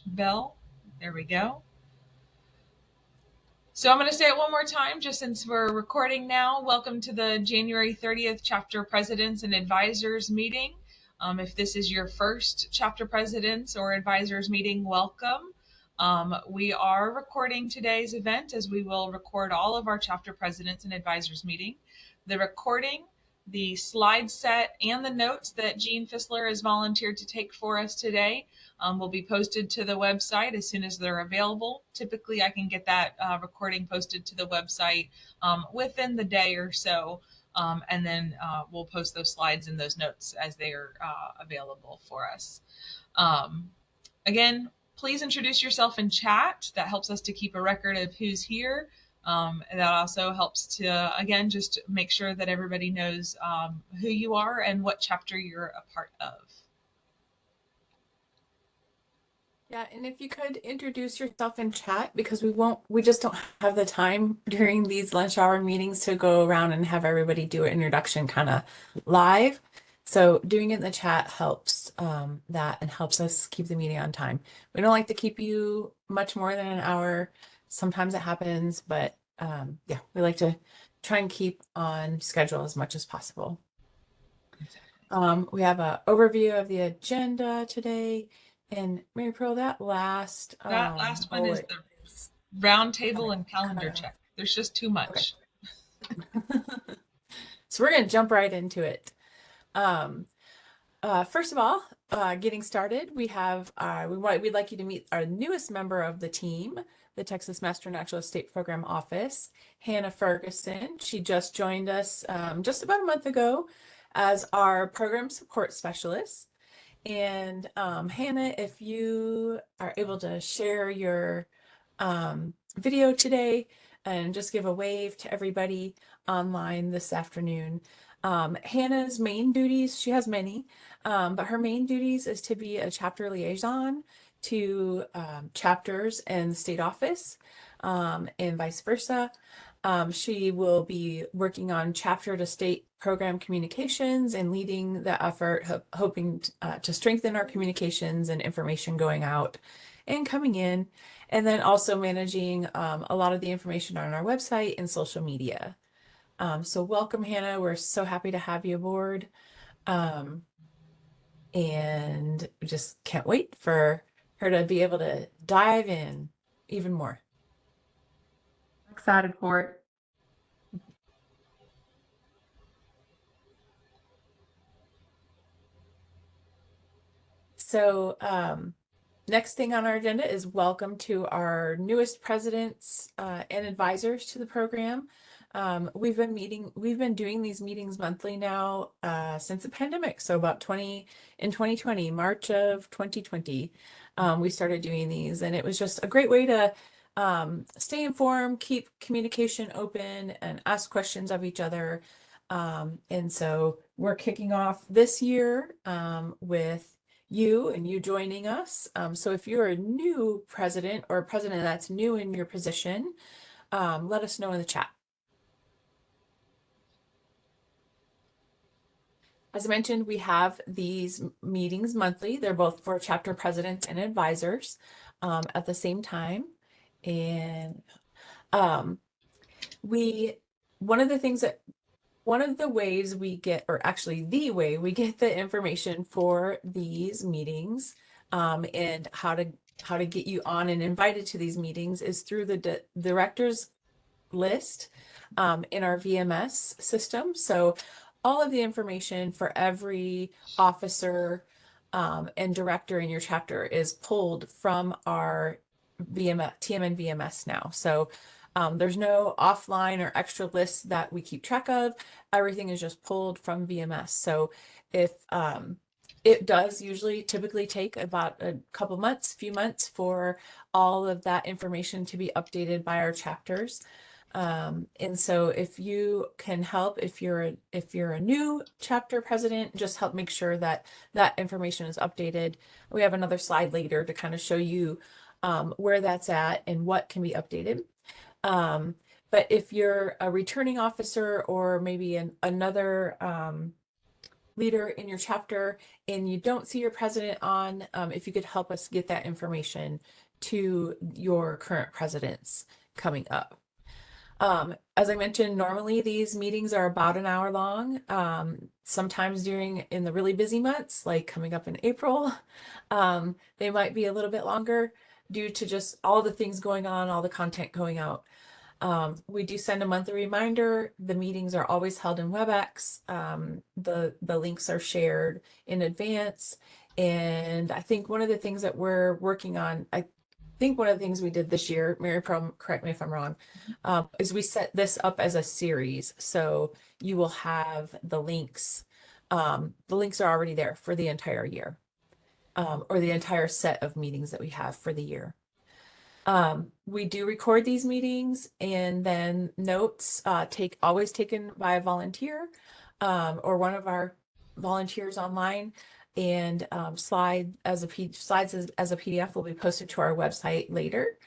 bell. There we go. So I'm going to say it one more time, just since we're recording now. Welcome to the January 30th Chapter Presidents and Advisors meeting. If this is your first Chapter Presidents or Advisors meeting, welcome. We are recording today's event, as we will record all of our Chapter Presidents and Advisors meeting. The recording, the slide set, and the notes that Jean Fissler has volunteered to take for us today will be posted to the website as soon as they're available. Typically, I can get that recording posted to the website within the day or so, and then we'll post those slides and those notes as they are available for us. Again, please introduce yourself in chat. That helps us to keep a record of who's here. And that also helps to, again, just make sure that everybody knows who you are and what chapter you're a part of. Yeah, and if you could introduce yourself in chat, because we just don't have the time during these lunch hour meetings to go around and have everybody do an introduction kind of live. So doing it in the chat helps that and helps us keep the meeting on time. We don't like to keep you much more than an hour. Sometimes it happens, but yeah, we like to try and keep on schedule as much as possible. We have an overview of the agenda today. And Mary Pearl, that last one is the round table and calendar check. There's just too much. Okay. So we're going to jump right into it. First of all, getting started, we'd like you to meet our newest member of the team, the Texas Master Naturalist State Program Office, Hannah Ferguson. She just joined us just about a month ago as our program support specialist. And Hannah, if you are able to share your video today and just give a wave to everybody online this afternoon. Hannah's main duties, she has many, but her main duties is to be a chapter liaison to chapters and the state office and vice versa. She will be working on chapter to state program communications and leading the effort, hoping to strengthen our communications and information going out and coming in, and then also managing a lot of the information on our website and social media. So welcome, Hannah. We're so happy to have you aboard. And we just can't wait for her to be able to dive in even more. Excited for it. So next thing on our agenda is welcome to our newest presidents and advisors to the program. We've been doing these meetings monthly now since the pandemic. So about 2020, March of 2020, we started doing these, and it was just a great way to stay informed, keep communication open, and ask questions of each other. And so we're kicking off this year with you joining us. So if you're a new president or a president that's new in your position, let us know in the chat. As I mentioned, we have these meetings monthly. They're both for chapter presidents and advisors at the same time. And one of the ways we get, or actually the way we get the information for these meetings and how to get you on and invited to these meetings is through the directors list in our VMS system. So all of the information for every officer and director in your chapter is pulled from our TMN VMS now. So there's no offline or extra lists that we keep track of. Everything is just pulled from VMS. So if it does typically take about a few months for all of that information to be updated by our chapters. And so if you can help, if you're a new chapter president, just help make sure that that information is updated. We have another slide later to kind of show you where that's at and what can be updated. But if you're a returning officer or maybe another leader in your chapter and you don't see your president on, if you could help us get that information to your current presidents coming up. As I mentioned, normally these meetings are about an hour long. Sometimes in the really busy months, like coming up in April, they might be a little bit longer due to just all the things going on, all the content going out. We do send a monthly reminder. The meetings are always held in WebEx. The links are shared in advance. And I think one of the things that we're working on, I think one of the things we did this year, Mary, correct me if I'm wrong, is we set this up as a series. So you will have the links. The links are already there for the entire year, or the entire set of meetings that we have for the year. We do record these meetings, and then notes always taken by a volunteer or one of our volunteers online, and slides as a PDF will be posted to our website later.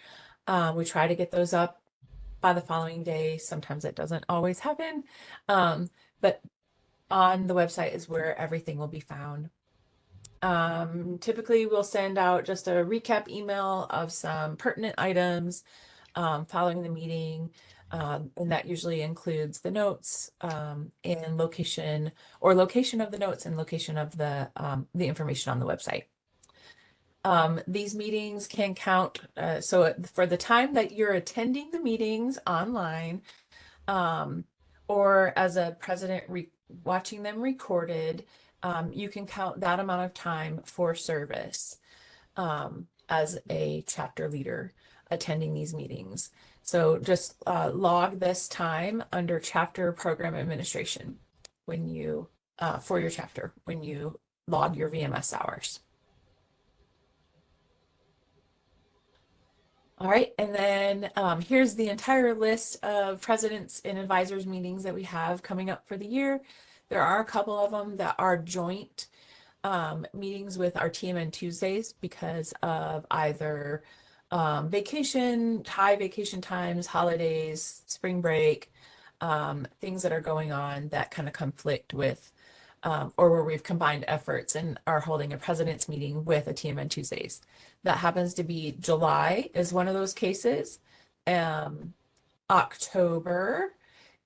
We try to get those up by the following day. Sometimes it doesn't always happen, but on the website is where everything will be found. Typically we'll send out just a recap email of some pertinent items following the meeting. And that usually includes the notes and location of the notes and location of the information on the website. These meetings can count. So for the time that you're attending the meetings online, or as a president watching them recorded, you can count that amount of time for service as a chapter leader attending these meetings. So just log this time under chapter program administration when you for your chapter when you log your VMS hours. All right, and then here's the entire list of presidents and advisors meetings that we have coming up for the year. There are a couple of them that are joint meetings with our TMN Tuesdays because of either high vacation times, holidays, spring break, things that are going on that kind of conflict with, or where we've combined efforts and are holding a president's meeting with a TMN Tuesdays. That happens to be July is one of those cases. October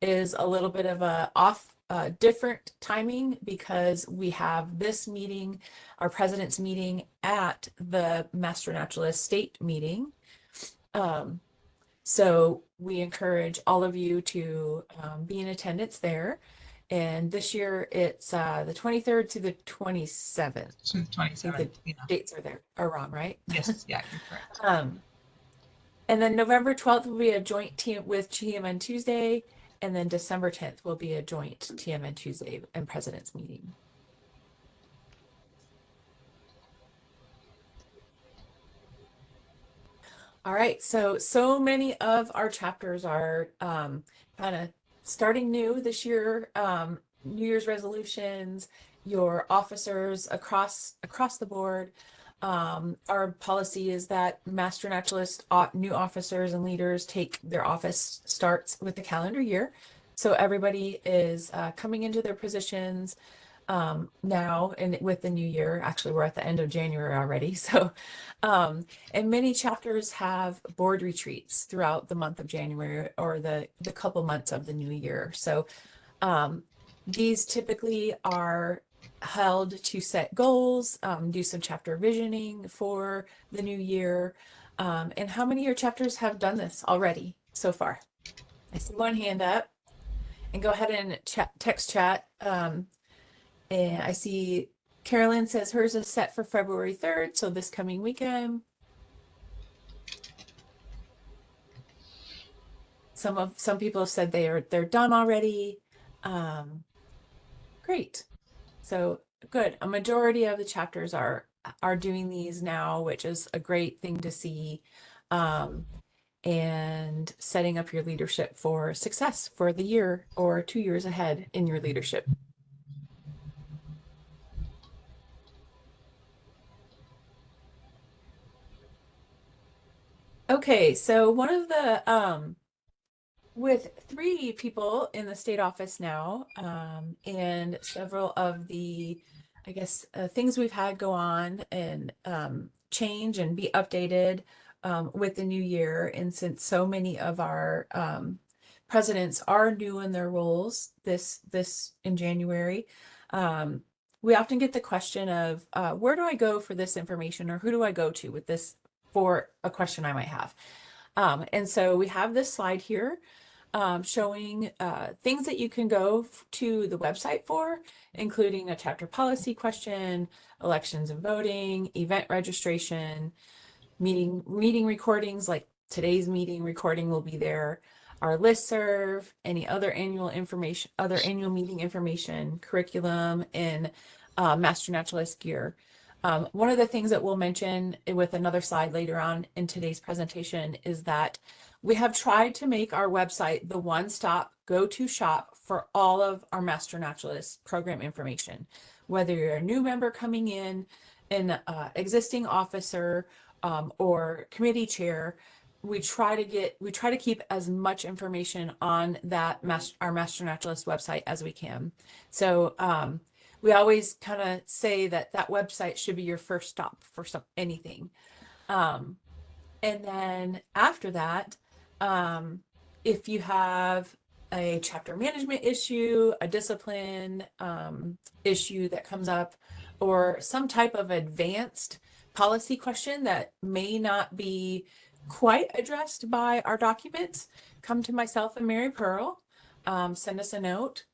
is a little bit of a different timing because we have this meeting, our president's meeting at the Master Naturalist State meeting. So we encourage all of you to be in attendance there. And this year it's the 23rd to the 27th. So the 27th. The dates are wrong, right? Yes, yeah, you're correct. And then November 12th will be a joint team with TMN Tuesday, and then December 10th will be a joint TMN Tuesday and President's meeting. All right, so many of our chapters are kind of starting new this year. New Year's resolutions, your officers across the board. Our policy is that Master Naturalist new officers and leaders take their office starts with the calendar year. So everybody is coming into their positions now, and with the new year. Actually, we're at the end of January already. So, and many chapters have board retreats throughout the month of January or the couple months of the new year. So, these typically are held to set goals, do some chapter visioning for the new year. And how many of your chapters have done this already so far? I see one hand up, and go ahead and text chat. And I see Carolyn says hers is set for February 3rd, so this coming weekend. Some people have said they're done already. Great. So good. A majority of the chapters are doing these now, which is a great thing to see. And setting up your leadership for success for the year or 2 years ahead in your leadership. Okay, so one of the with three people in the state office now, and several of the, I guess, things we've had go on and change and be updated with the new year. And since so many of our presidents are new in their roles this in January, um, we often get the question of where do I go for this information, or who do I go to with this for a question I might have. And so we have this slide here showing things that you can go to the website for, including a chapter policy question, elections and voting, event registration, meeting recordings, like today's meeting recording will be there, our listserv, any other annual information, other annual meeting information, curriculum, and Master Naturalist gear. One of the things that we'll mention with another slide later on in today's presentation is that we have tried to make our website the one-stop go-to shop for all of our Master Naturalist program information. Whether you're a new member coming in, an existing officer, or committee chair, we try to keep as much information on that our Master Naturalist website as we can. So we always kind of say that website should be your first stop for anything. Um, and then after that, if you have a chapter management issue, a discipline issue that comes up, or some type of advanced policy question that may not be quite addressed by our documents, come to myself and Mary Pearl. Send us a note.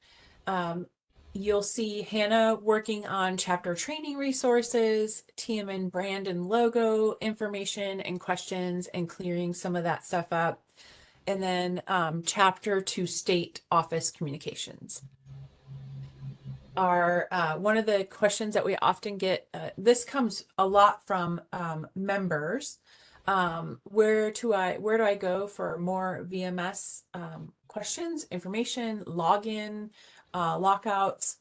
You'll see Hannah working on chapter training resources, TMN brand and logo information and questions, and clearing some of that stuff up. And then chapter to state office communications. Our one of the questions that we often get, this comes a lot from members. Where do I go for more VMS questions, information, login, lockouts,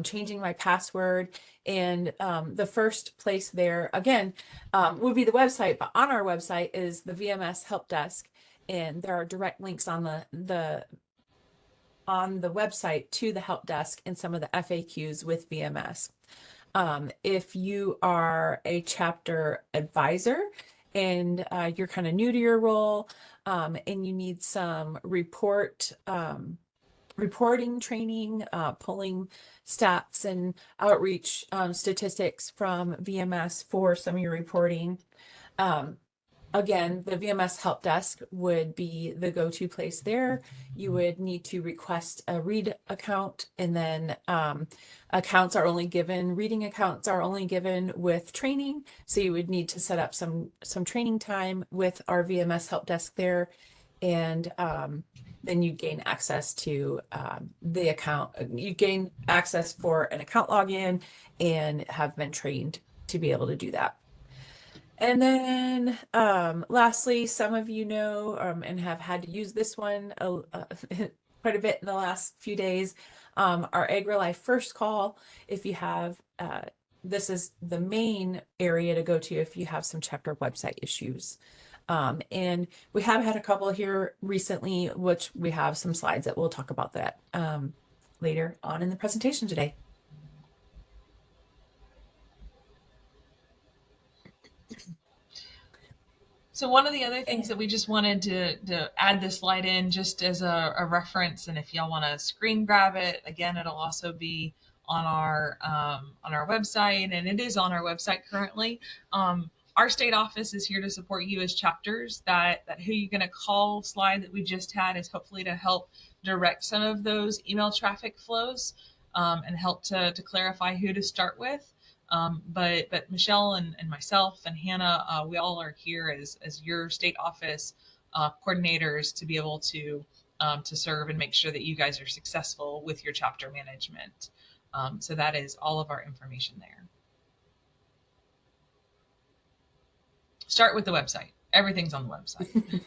changing my password? And the first place there, again, would be the website, but on our website is the VMS help desk, and there are direct links on the website to the help desk and some of the FAQs with VMS. If you are a chapter advisor and you're kind of new to your role, and you need some reporting training, pulling stats and outreach statistics from VMS for some of your reporting, again, the VMS help desk would be the go-to place there. You would need to request a read account, and then reading accounts are only given with training. So you would need to set up some training time with our VMS help desk there. And then you gain access to the account. You gain access for an account login and have been trained to be able to do that. And then lastly, some of you know and have had to use this one quite a bit in the last few days, our AgriLife First Call. If you have, this is the main area to go to if you have some chapter website issues. And we have had a couple here recently, which we have some slides that we'll talk about that later on in the presentation today. So one of the other things that we just wanted to add this slide in just as a reference, and if y'all want to screen grab it, again, it'll also be on our website, and it is on our website currently. Our state office is here to support you as chapters. That who you're going to call slide that we just had is hopefully to help direct some of those email traffic flows and help to clarify who to start with. But Michelle and myself and Hannah, we all are here as your state office coordinators to be able to serve and make sure that you guys are successful with your chapter management. So that is all of our information there. Start with the website. Everything's on the website.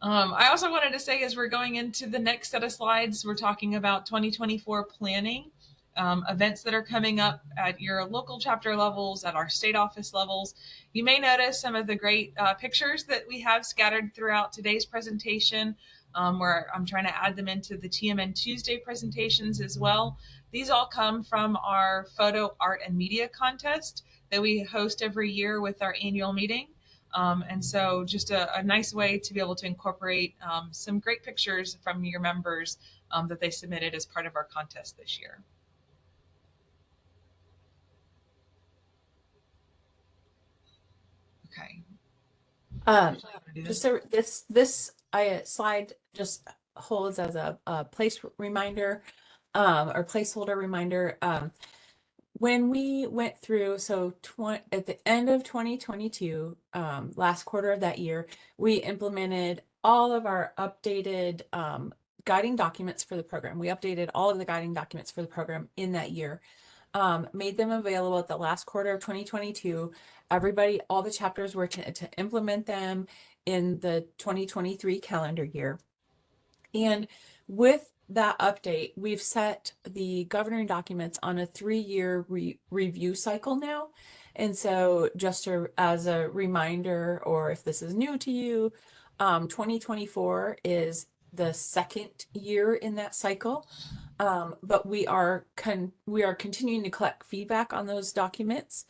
I also wanted to say, as we're going into the next set of slides, we're talking about 2024 planning. events that are coming up at your local chapter levels, at our state office levels. You may notice some of the great pictures that we have scattered throughout today's presentation, where I'm trying to add them into the TMN Tuesday presentations as well. These all come from our photo, art, and media contest that we host every year with our annual meeting. And so just a nice way to be able to incorporate some great pictures from your members that they submitted as part of our contest this year. Okay. Just so this slide just holds as a place reminder or placeholder reminder. When we went through, so at the end of 2022, last quarter of that year, we implemented all of our updated guiding documents for the program. We updated all of the guiding documents for the program in that year, made them available at the last quarter of 2022. Everybody, all the chapters were to implement them in the 2023 calendar year. And with that update, we've set the governing documents on a 3-year review cycle now. And so just as a reminder, or if this is new to you, 2024 is the second year in that cycle. But we are continuing to collect feedback on those documents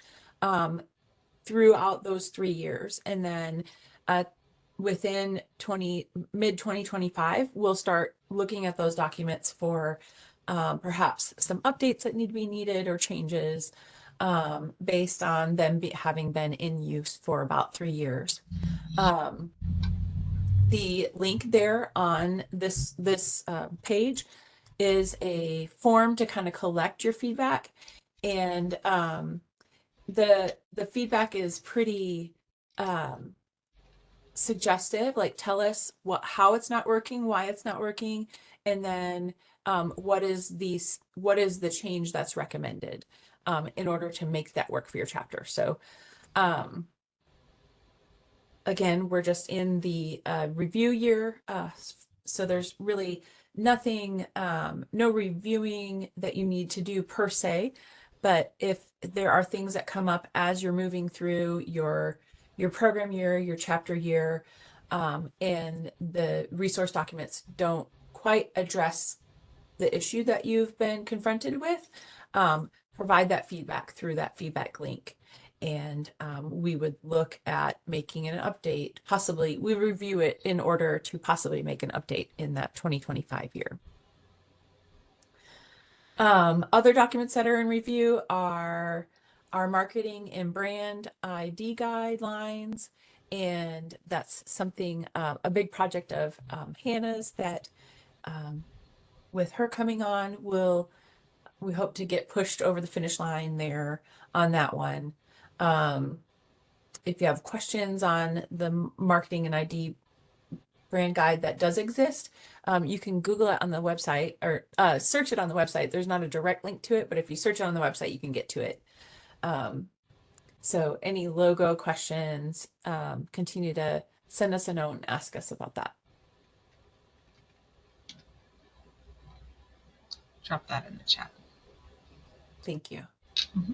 throughout those 3 years. And then within mid 2025, we'll start looking at those documents for perhaps some updates that need to be needed or changes based on them having been in use for about 3 years. The link there on this page is a form to kind of collect your feedback, and the feedback is pretty suggestive, like tell us how it's not working, why it's not working, and then what is the change that's recommended in order to make that work for your chapter. So again, we're just in the review year, so there's really nothing, no reviewing that you need to do per se, but if there are things that come up as you're moving through your program year, your chapter year, and the resource documents don't quite address the issue that you've been confronted with, provide that feedback through that feedback link. And we would look at making an update, possibly we review it in order to possibly make an update in that 2025 year. Other documents that are in review are our marketing and brand ID guidelines, and that's something, a big project of Hannah's that with her coming on, we hope to get pushed over the finish line there on that one. If you have questions on the marketing and ID brand guide that does exist, you can Google it on the website or search it on the website. There's not a direct link to it, but if you search it on the website, you can get to it. So any logo questions, continue to send us a note and ask us about that. Drop that in the chat. Thank you. Mm-hmm.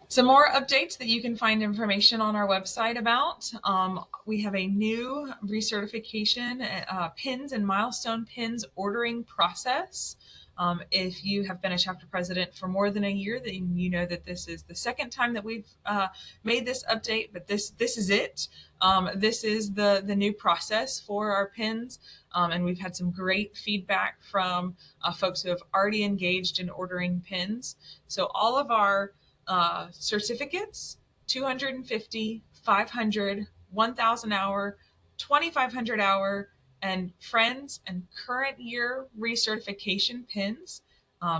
Some more updates that you can find information on our website about. We have a new recertification pins and milestone pins ordering process. If you have been a chapter president for more than a year, then you know that this is the second time that we've made this update, but this is it. This is the new process for our pins, and we've had some great feedback from folks who have already engaged in ordering pins. So all of our certificates, 250, 500, 1,000 hour, 2,500 hour, and friends and current year recertification pins.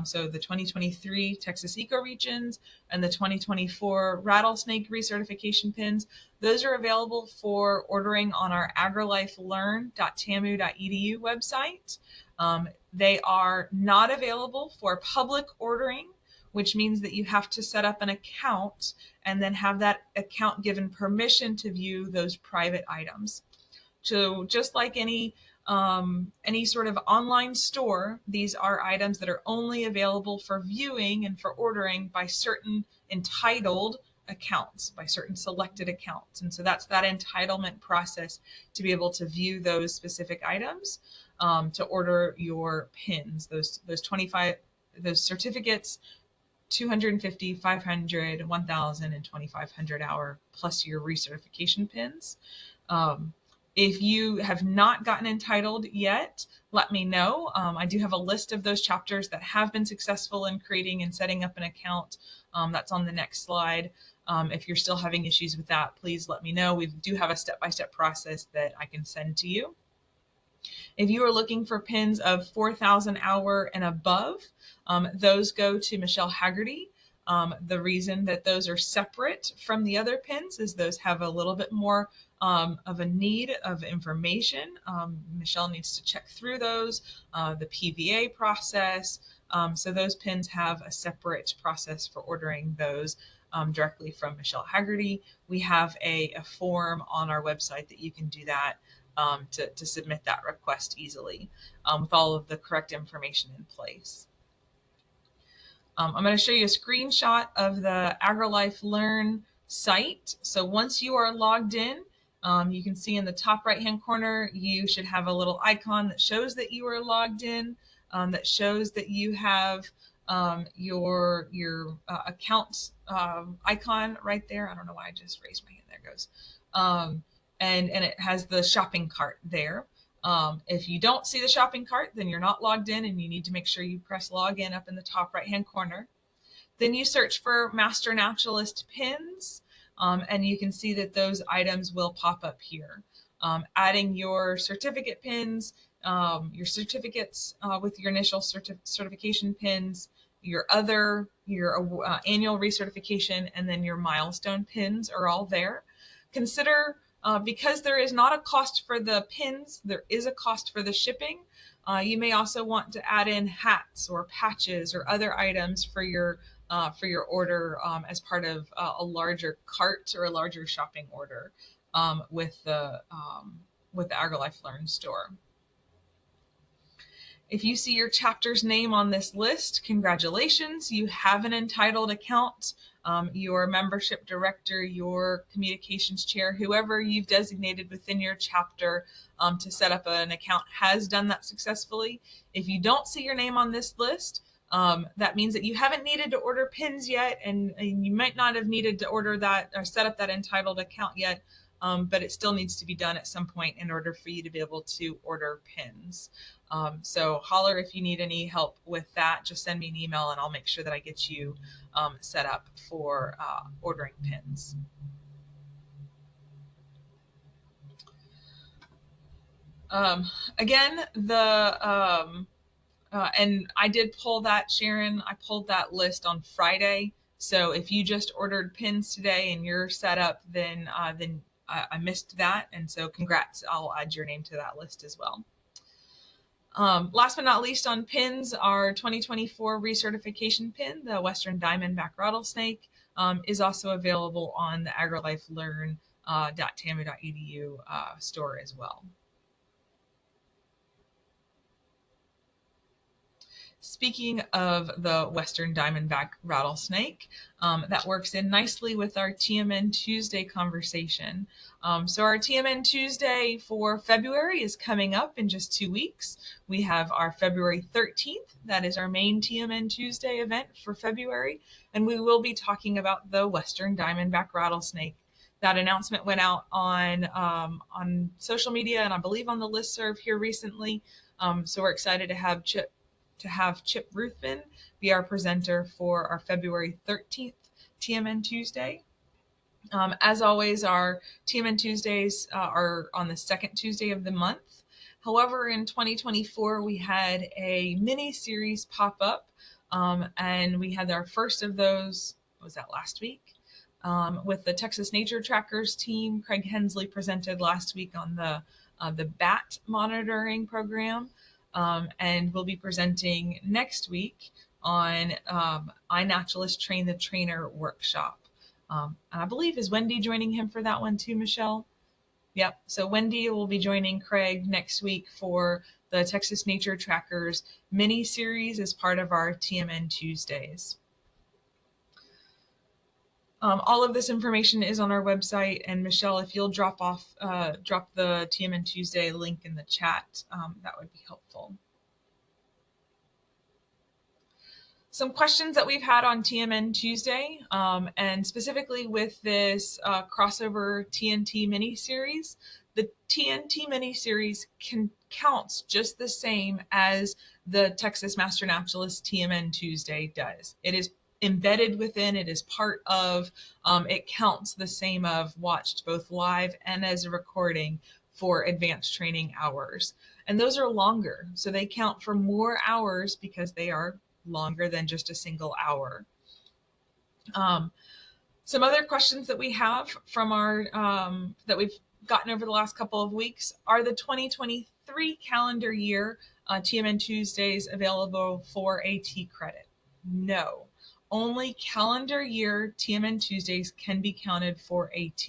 So the 2023 Texas ecoregions and the 2024 rattlesnake recertification pins, those are available for ordering on our agrolifelearn.tamu.edu website. They are not available for public ordering, which means that you have to set up an account and then have that account given permission to view those private items. So just like any any sort of online store, these are items that are only available for viewing and for ordering by certain entitled accounts, by certain selected accounts. And so that's that entitlement process to be able to view those specific items, to order your pins, those 25, those certificates, 250, 500, 1000, and 2500 hour plus your recertification pins. If you have not gotten entitled yet, let me know. I do have a list of those chapters that have been successful in creating and setting up an account. That's on the next slide. If you're still having issues with that, please let me know. We do have a step-by-step process that I can send to you. If you are looking for pins of 4,000 hour and above, those go to Michelle Haggerty. The reason that those are separate from the other pins is those have a little bit more of a need of information. Michelle needs to check through those, the PVA process. So those pins have a separate process for ordering those directly from Michelle Haggerty. We have a form on our website that you can do that to submit that request easily with all of the correct information in place. I'm going to show you a screenshot of the AgriLife Learn site. So once you are logged in, you can see in the top right hand corner, you should have a little icon that shows that you are logged in, that shows that you have your account icon right there. I don't know why I just raised my hand. There it goes. And it has the shopping cart there. If you don't see the shopping cart, then you're not logged in, and you need to make sure you press login up in the top right hand corner. Then you search for Master Naturalist pins, and you can see that those items will pop up here. Adding your certificate pins, your certificates with your initial certification pins, your annual recertification, and then your milestone pins are all there. Consider, because there is not a cost for the pins, there is a cost for the shipping. You may also want to add in hats or patches or other items for your order as part of a larger cart or a larger shopping order with the AgriLife Learn store. If you see your chapter's name on this list, congratulations, you have an entitled account. Your membership director, your communications chair, whoever you've designated within your chapter to set up an account has done that successfully. If you don't see your name on this list, that means that you haven't needed to order pins yet, and you might not have needed to order that or set up that entitled account yet, but it still needs to be done at some point in order for you to be able to order pins. So holler if you need any help with that. Just send me an email and I'll make sure that I get you set up for ordering pins. Again, and I did pull that, Sharon, I pulled that list on Friday. So if you just ordered pins today and you're set up, then I missed that. And so congrats, I'll add your name to that list as well. Last but not least on pins, our 2024 recertification pin, the Western Diamondback Rattlesnake, is also available on the agrilifelearn.tamu.edu store as well. Speaking of the Western Diamondback Rattlesnake, that works in nicely with our TMN Tuesday conversation. So our TMN Tuesday for February is coming up in just 2 weeks. We have our February 13th. That is our main TMN Tuesday event for February. And we will be talking about the Western Diamondback Rattlesnake. That announcement went out on social media and I believe on the listserv here recently. So we're excited to have Chip Ruthven be our presenter for our February 13th TMN Tuesday. As always, our TMN Tuesdays are on the second Tuesday of the month. However, in 2024, we had a mini series pop up, and we had our first of those, was that last week? With the Texas Nature Trackers team. Craig Hensley presented last week on the bat monitoring program. And we'll be presenting next week on iNaturalist Train the Trainer workshop. And I believe, is Wendy joining him for that one too, Michelle? Yep. So Wendy will be joining Craig next week for the Texas Nature Trackers mini series as part of our TMN Tuesdays. All of this information is on our website, and Michelle, if you'll drop the TMN Tuesday link in the chat, that would be helpful. Some questions that we've had on TMN Tuesday, and specifically with this crossover TNT mini-series. The TNT mini-series counts just the same as the Texas Master Naturalist TMN Tuesday does. It is embedded within, it is part of, it counts the same of watched both live and as a recording for advanced training hours. And those are longer, so they count for more hours because they are longer than just a single hour. Some other questions that we have from our that we've gotten over the last couple of weeks are the 2023 calendar year TMN Tuesdays available for AT credit? No, only calendar year TMN Tuesdays can be counted for AT.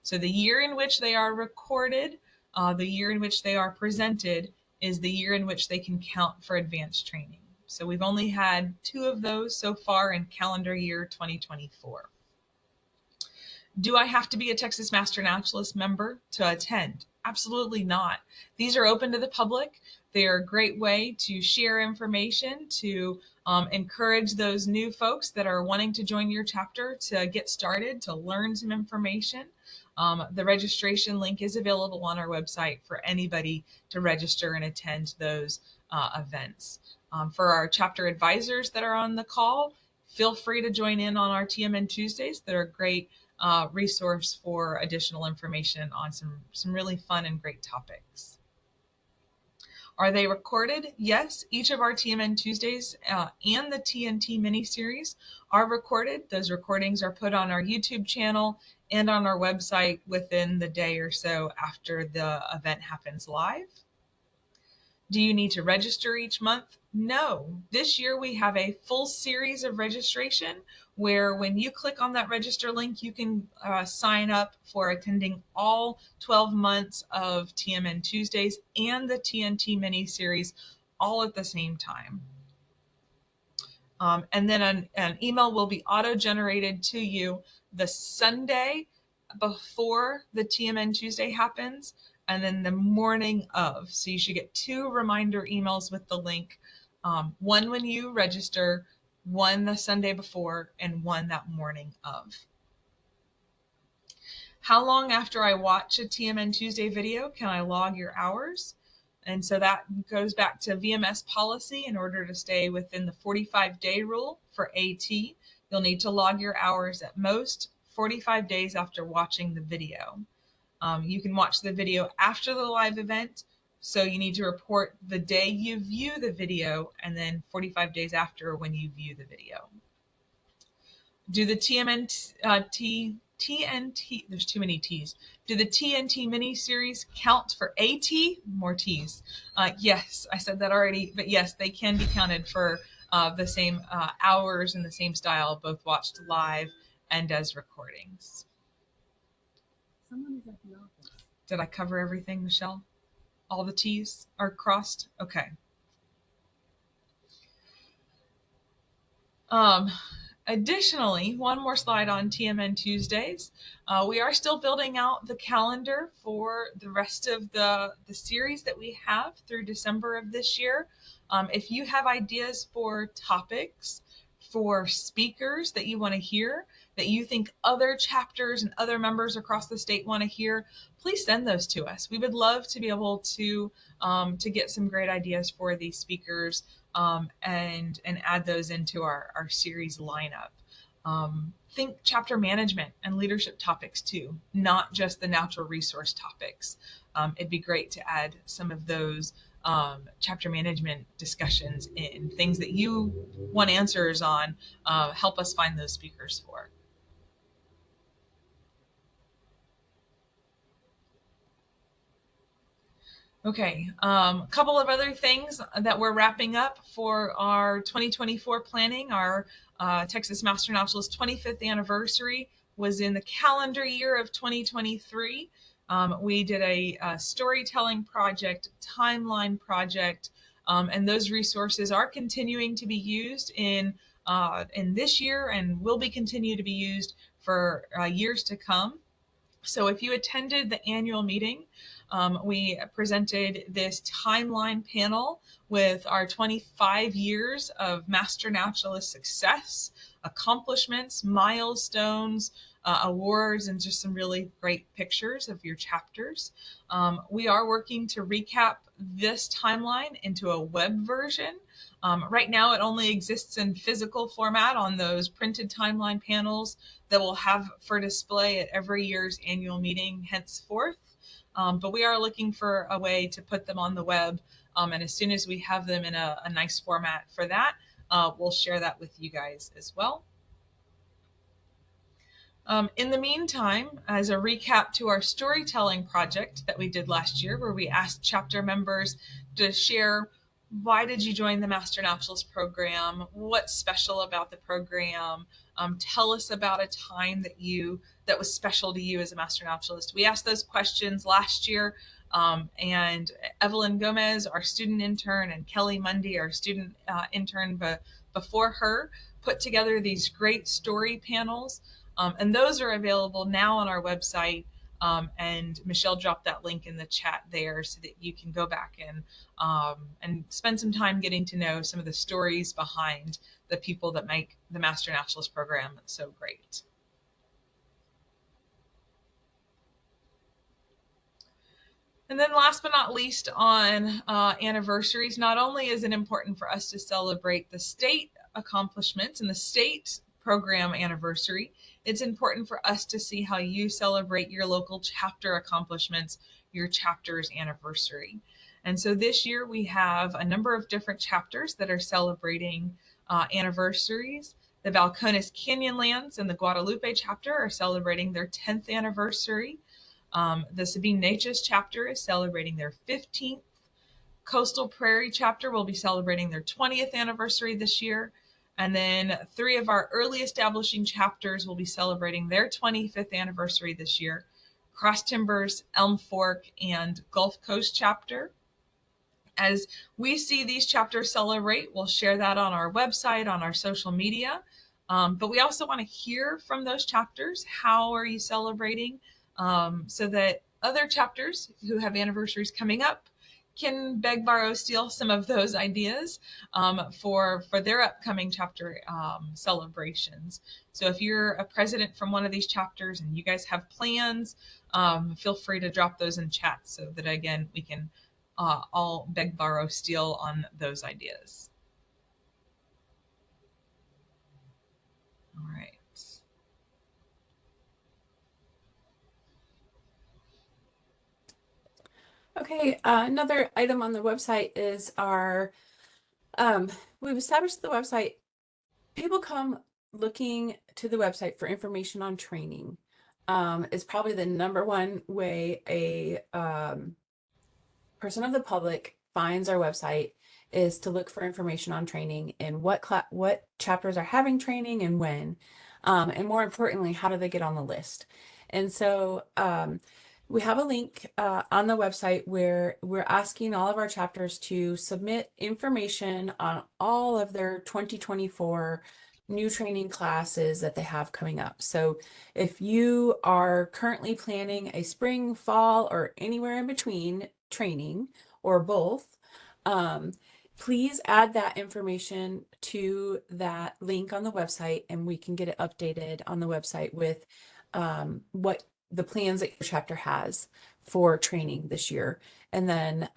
So the year in which they are recorded, the year in which they are presented is the year in which they can count for advanced training. So we've only had 2 of those so far in calendar year 2024. Do I have to be a Texas Master Naturalist member to attend? Absolutely not. These are open to the public. They are a great way to share information, to encourage those new folks that are wanting to join your chapter to get started, to learn some information. The registration link is available on our website for anybody to register and attend those events. For our chapter advisors that are on the call, feel free to join in on our TMN Tuesdays. They're a great resource for additional information on some really fun and great topics. Are they recorded? Yes, each of our TMN Tuesdays and the TNT mini-series are recorded. Those recordings are put on our YouTube channel and on our website within the day or so after the event happens live. Do you need to register each month? No. This year we have a full series of registration where when you click on that register link, you can sign up for attending all 12 months of TMN Tuesdays and the TNT mini series all at the same time. And then an email will be auto-generated to you the Sunday before the TMN Tuesday happens, and then the morning of. So you should get 2 reminder emails with the link, one when you register, one the Sunday before, and one that morning of. How long after I watch a TMN Tuesday video can I log your hours? And so that goes back to VMS policy. In order to stay within the 45-day rule for AT, you'll need to log your hours at most 45 days after watching the video. You can watch the video after the live event, so you need to report the day you view the video and then 45 days after when you view the video. Do the TNT, there's too many T's. Do the TNT mini-series count for AT? More T's. Yes, I said that already, but yes, they can be counted for the same hours and the same style, both watched live and as recordings. Someone is at the office. Did I cover everything, Michelle? All the T's are crossed? Okay. Additionally, one more slide on TMN Tuesdays. We are still building out the calendar for the rest of the series that we have through December of this year. If you have ideas for topics, for speakers that you want to hear, that you think other chapters and other members across the state want to hear, please send those to us. We would love to be able to get some great ideas for these speakers and add those into our series lineup. Think chapter management and leadership topics too, not just the natural resource topics. It'd be great to add some of those chapter management discussions in, things that you want answers on. Help us find those speakers for. Okay, a couple of other things that we're wrapping up for our 2024 planning. Our Texas Master Naturalist 25th anniversary was in the calendar year of 2023. We did a storytelling project, timeline project, and those resources are continuing to be used in this year and will be continue to be used for years to come. So if you attended the annual meeting, we presented this timeline panel with our 25 years of Master Naturalist success, accomplishments, milestones, awards, and just some really great pictures of your chapters. We are working to recap this timeline into a web version. Right now, it only exists in physical format on those printed timeline panels that we'll have for display at every year's annual meeting henceforth. But we are looking for a way to put them on the web. And as soon as we have them in a nice format for that, we'll share that with you guys as well. In the meantime, as a recap to our storytelling project that we did last year, where we asked chapter members to share why did you join the Master Naturalist program, what's special about the program, tell us about a time that was special to you as a Master Naturalist. We asked those questions last year, and Evelyn Gomez, our student intern, and Kelly Mundy, our student intern before her, put together these great story panels. And those are available now on our website. And Michelle dropped that link in the chat there so that you can go back and spend some time getting to know some of the stories behind the people that make the Master Naturalist program so great. And then last but not least on anniversaries, not only is it important for us to celebrate the state accomplishments and the state program anniversary, it's important for us to see how you celebrate your local chapter accomplishments, your chapter's anniversary. And so this year we have a number of different chapters that are celebrating anniversaries. The Balcones Canyonlands and the Guadalupe chapter are celebrating their 10th anniversary. The Sabine Neches chapter is celebrating their 15th. Coastal Prairie chapter will be celebrating their 20th anniversary this year. And then 3 of our early establishing chapters will be celebrating their 25th anniversary this year. Cross Timbers, Elm Fork, and Gulf Coast chapter. As we see these chapters celebrate, we'll share that on our website, on our social media. But we also want to hear from those chapters. How are you celebrating? So that other chapters who have anniversaries coming up can beg, borrow, steal some of those ideas for their upcoming chapter celebrations. So if you're a president from one of these chapters and you guys have plans, feel free to drop those in chat so that, again, we can all beg, borrow, steal on those ideas. All right. Okay, another item on the website is our, we've established the website. People come looking to the website for information on training. Is probably the number one way a person of the public finds our website, is to look for information on training and what chapters are having training and when, and more importantly, how do they get on the list. And so we have a link on the website where we're asking all of our chapters to submit information on all of their 2024 new training classes that they have coming up. So if you are currently planning a spring, fall, or anywhere in between training, or both, please add that information to that link on the website, and we can get it updated on the website with what the plans that your chapter has for training this year, and then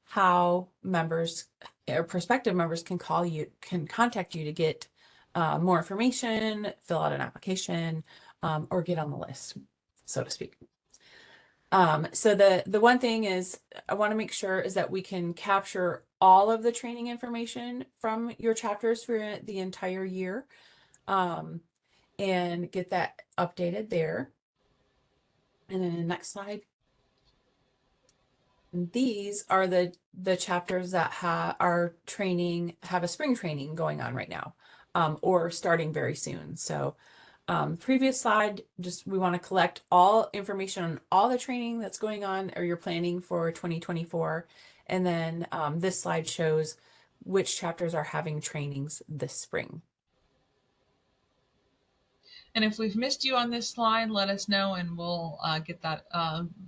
how members or prospective members can contact you to get more information, fill out an application, or get on the list, so to speak. So the one thing is I want to make sure is that we can capture all of the training information from your chapters for the entire year, and get that updated there. And then the next slide. And these are the chapters that have a spring training going on right now, or starting very soon. So previous slide, just we want to collect all information on all the training that's going on or you're planning for 2024. And then this slide shows which chapters are having trainings this spring. And if we've missed you on this slide, let us know and we'll get that,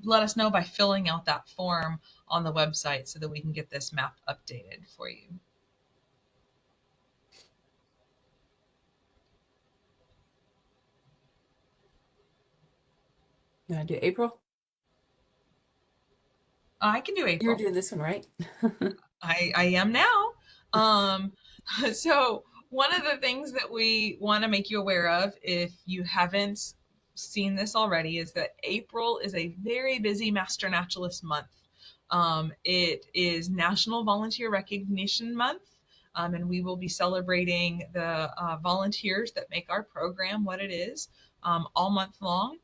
let us know by filling out that form on the website so that we can get this map updated for you. You want to do April? I can do April. You're doing this one, right? I am now. So one of the things that we want to make you aware of, if you haven't seen this already, is that April is a very busy Master Naturalist month. It is National Volunteer Recognition Month, and we will be celebrating the volunteers that make our program what it is all month long.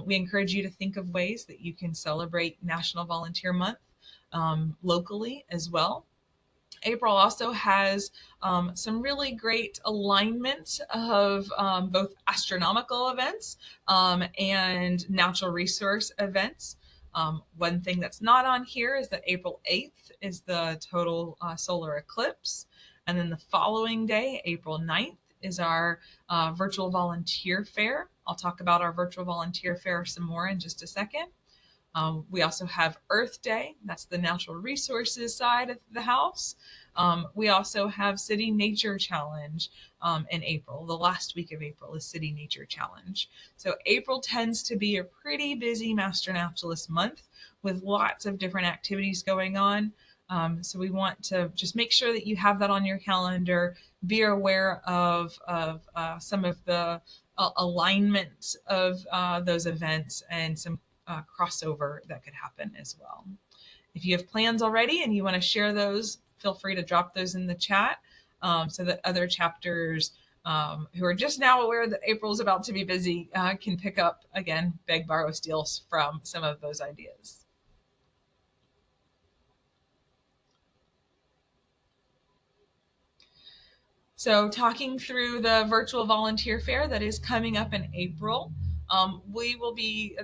We encourage you to think of ways that you can celebrate National Volunteer Month locally as well. April also has some really great alignment of both astronomical events and natural resource events. One thing that's not on here is that April 8th is the total solar eclipse. And then the following day, April 9th, is our virtual volunteer fair. I'll talk about our virtual volunteer fair some more in just a second. We also have Earth Day, that's the natural resources side of the house. We also have City Nature Challenge in April. The last week of April is City Nature Challenge. So April tends to be a pretty busy Master Naturalist month with lots of different activities going on. So we want to just make sure that you have that on your calendar, be aware of some of the alignment of those events and some crossover that could happen as well. If you have plans already and you want to share those, feel free to drop those in the chat so that other chapters who are just now aware that April is about to be busy can pick up, again, beg, borrow, steal from some of those ideas. So talking through the virtual volunteer fair that is coming up in April,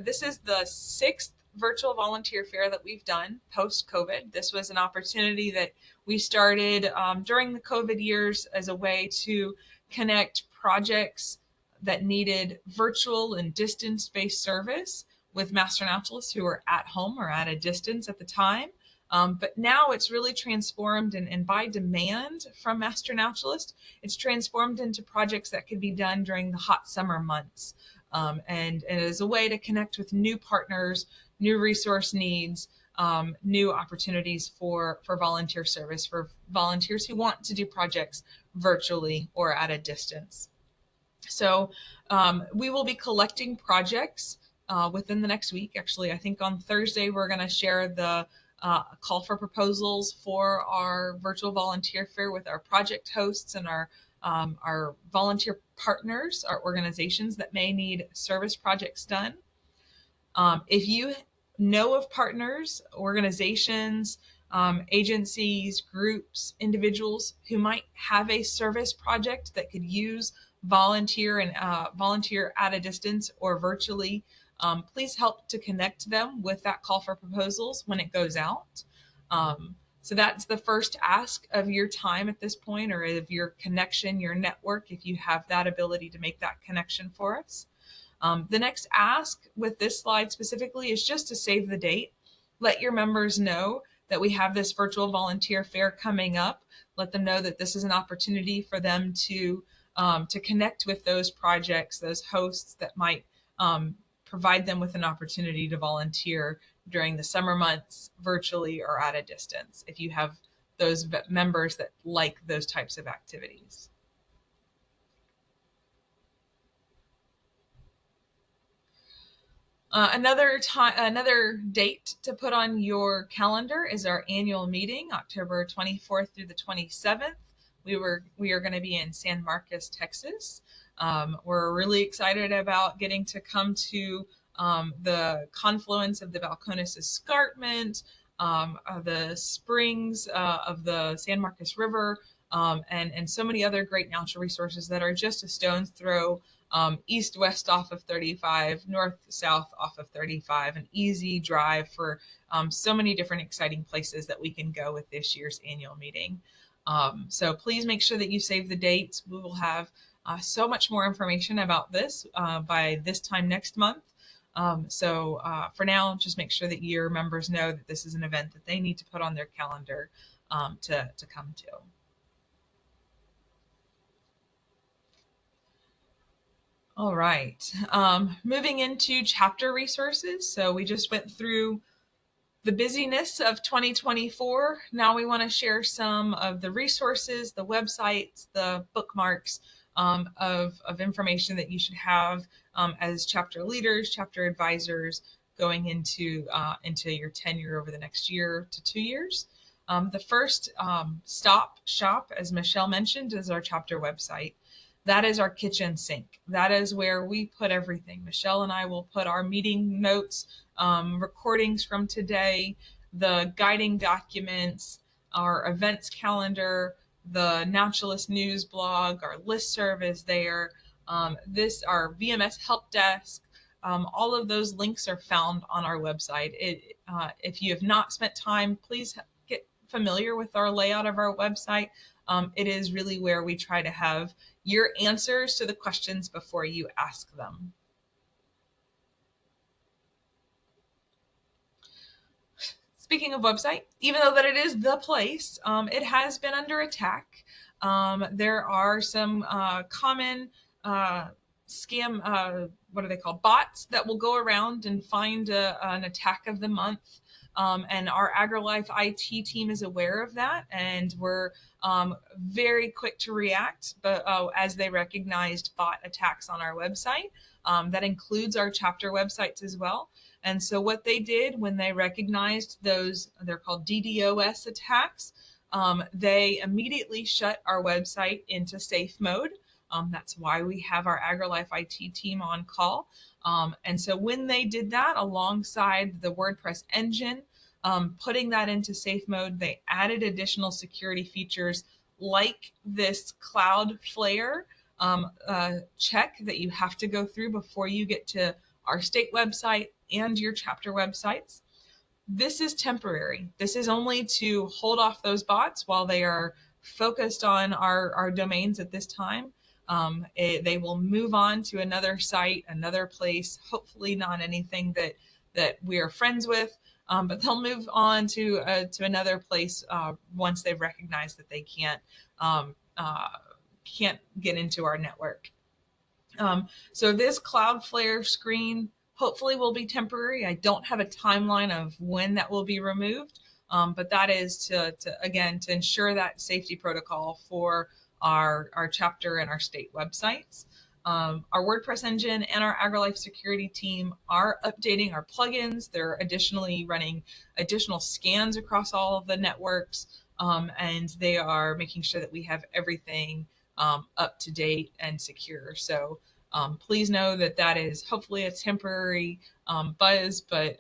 this is the 6th virtual volunteer fair that we've done post-COVID. This was an opportunity that we started during the COVID years as a way to connect projects that needed virtual and distance-based service with Master Naturalists who were at home or at a distance at the time. But now it's really transformed and by demand from Master Naturalist, it's transformed into projects that could be done during the hot summer months. And as a way to connect with new partners, new resource needs, new opportunities for volunteer service, for volunteers who want to do projects virtually or at a distance. So we will be collecting projects within the next week. Actually, I think on Thursday, we're going to share the call for proposals for our virtual volunteer fair with our project hosts and our volunteer partners, our organizations that may need service projects done. If you know of partners, organizations, agencies, groups, individuals who might have a service project that could use volunteer at a distance or virtually, please help to connect them with that call for proposals when it goes out. So that's the first ask of your time at this point, or of your connection, your network, if you have that ability to make that connection for us. The next ask with this slide specifically is just to save the date. Let your members know that we have this virtual volunteer fair coming up. Let them know that this is an opportunity for them to connect with those projects, those hosts that might provide them with an opportunity to volunteer during the summer months, virtually or at a distance, if you have those members that like those types of activities. Another date to put on your calendar is our annual meeting, October 24th through the 27th. We are going to be in San Marcos, Texas. We're really excited about getting to come to the confluence of the Balcones Escarpment, the springs of the San Marcos River, and so many other great natural resources that are just a stone's throw east-west off of 35, north-south off of 35, an easy drive for so many different exciting places that we can go with this year's annual meeting. So please make sure that you save the dates. We will have so much more information about this by this time next month. So for now, just make sure that your members know that this is an event that they need to put on their calendar to come to. All right, moving into chapter resources. So we just went through the busyness of 2024. Now we want to share some of the resources, the websites, the bookmarks of information that you should have as chapter leaders, chapter advisors going into your tenure over the next year to 2 years. The first stop shop, as Michelle mentioned, is our chapter website. That is our kitchen sink. That is where we put everything. Michelle and I will put our meeting notes, recordings from today, the guiding documents, our events calendar, the Naturalist News blog, our listserv is there. Our VMS help desk. All of those links are found on our website. If you have not spent time, please get familiar with our layout of our website. It is really where we try to have your answers to the questions before you ask them. Speaking of website, even though that it is the place, it has been under attack. There are some common scam, what are they called? Bots that will go around and find an attack of the month. And our AgriLife IT team is aware of that, and we're very quick to react. But as they recognized bot attacks on our website, that includes our chapter websites as well. And so what they did when they recognized those, they're called DDoS attacks, they immediately shut our website into safe mode. That's why we have our AgriLife IT team on call. And so when they did that alongside the WordPress engine, putting that into safe mode, they added additional security features like this Cloudflare check that you have to go through before you get to our state website and your chapter websites. This is temporary. This is only to hold off those bots while they are focused on our domains at this time. They will move on to another site, another place, hopefully not anything that we are friends with, but they'll move on to another place once they've recognized that they can't get into our network. So this Cloudflare screen hopefully will be temporary. I don't have a timeline of when that will be removed, but that is to ensure that safety protocol for our chapter and our state websites. Our WordPress engine and our AgriLife security team are updating our plugins. They're additionally running additional scans across all of the networks, and they are making sure that we have everything up to date and secure. So please know that is hopefully a temporary buzz, but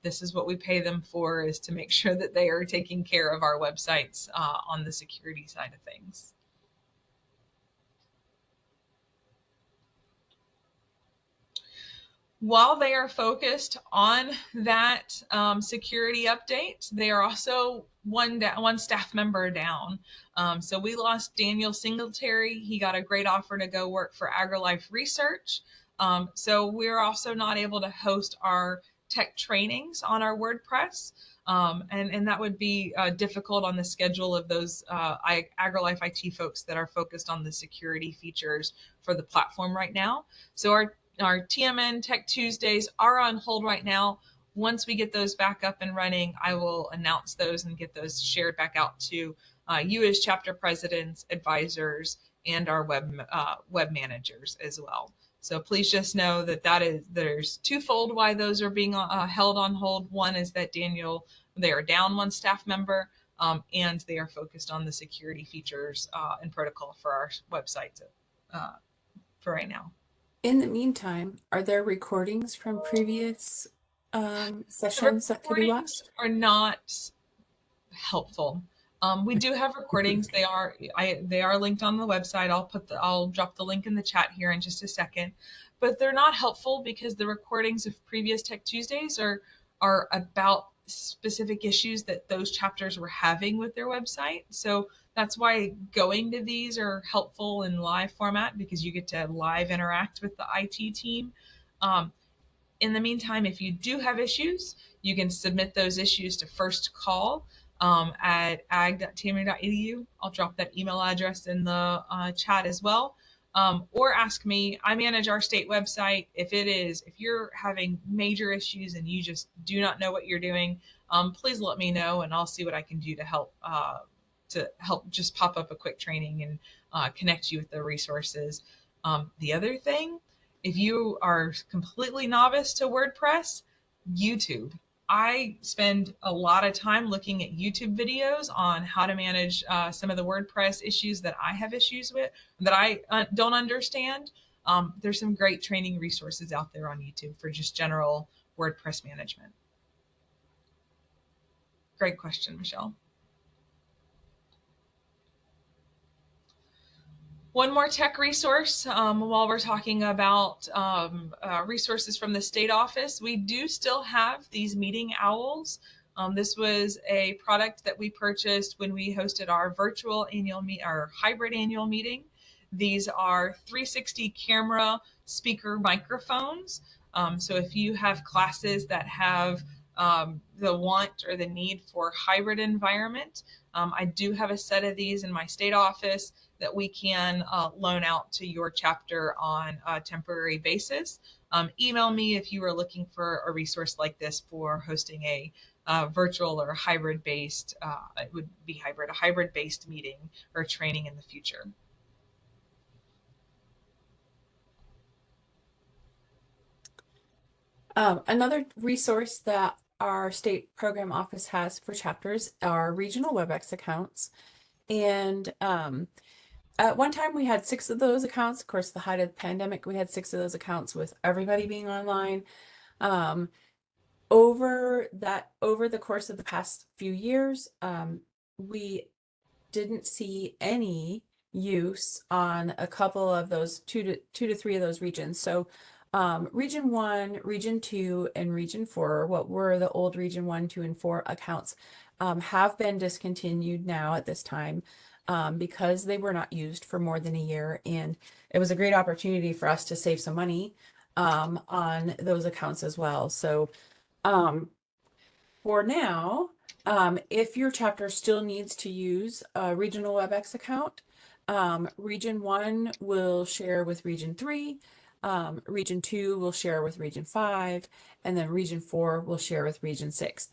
this is what we pay them for, is to make sure that they are taking care of our websites on the security side of things. While they are focused on that security update, they are also one staff member down. So we lost Daniel Singletary. He got a great offer to go work for AgriLife Research. So we're also not able to host our tech trainings on our WordPress. And that would be difficult on the schedule of those AgriLife IT folks that are focused on the security features for the platform right now. So our TMN Tech Tuesdays are on hold right now. Once we get those back up and running, I will announce those and get those shared back out to you as chapter presidents, advisors, and our web managers as well. So please just know there's twofold why those are being held on hold. One is that they are down one staff member, and they are focused on the security features and protocol for our websites for right now. In the meantime, are there recordings from previous sessions that could be watched? Are not helpful. We do have recordings. They are linked on the website. I'll drop the link in the chat here in just a second. But they're not helpful because the recordings of previous Tech Tuesdays are about specific issues that those chapters were having with their website. So that's why going to these are helpful in live format, because you get to live interact with the IT team. In the meantime, if you do have issues, you can submit those issues to First Call at ag.tmn.edu. I'll drop that email address in the chat as well. Or ask me. I manage our state website. If you're having major issues and you just do not know what you're doing, please let me know, and I'll see what I can do to help. Just pop up a quick training and connect you with the resources. The other thing, if you are completely novice to WordPress, YouTube. I spend a lot of time looking at YouTube videos on how to manage some of the WordPress issues that I have issues with, that I don't understand. There's some great training resources out there on YouTube for just general WordPress management. Great question, Michelle. One more tech resource while we're talking about resources from the state office. We do still have these meeting owls. This was a product that we purchased when we hosted our our hybrid annual meeting. These are 360 camera speaker microphones. So if you have classes that have the want or the need for hybrid environment, I do have a set of these in my state office that we can loan out to your chapter on a temporary basis. Email me if you are looking for a resource like this for hosting a virtual or hybrid-based, it would be a hybrid-based meeting or training in the future. Another resource that our state program office has for chapters are regional WebEx accounts. And at one time we had 6 of those accounts. Of course, the height of the pandemic, we had 6 of those accounts with everybody being online. Over the course of the past few years, we didn't see any use on a couple of those two to three of those regions. So region 1, region 2, and region 4, what were the old region 1, 2, and 4 accounts, have been discontinued now at this time because they were not used for more than a year. And it was a great opportunity for us to save some money on those accounts as well. So for now, if your chapter still needs to use a regional WebEx account, Region 1 will share with Region 3, Region 2 will share with Region 5, and then Region 4 will share with Region 6.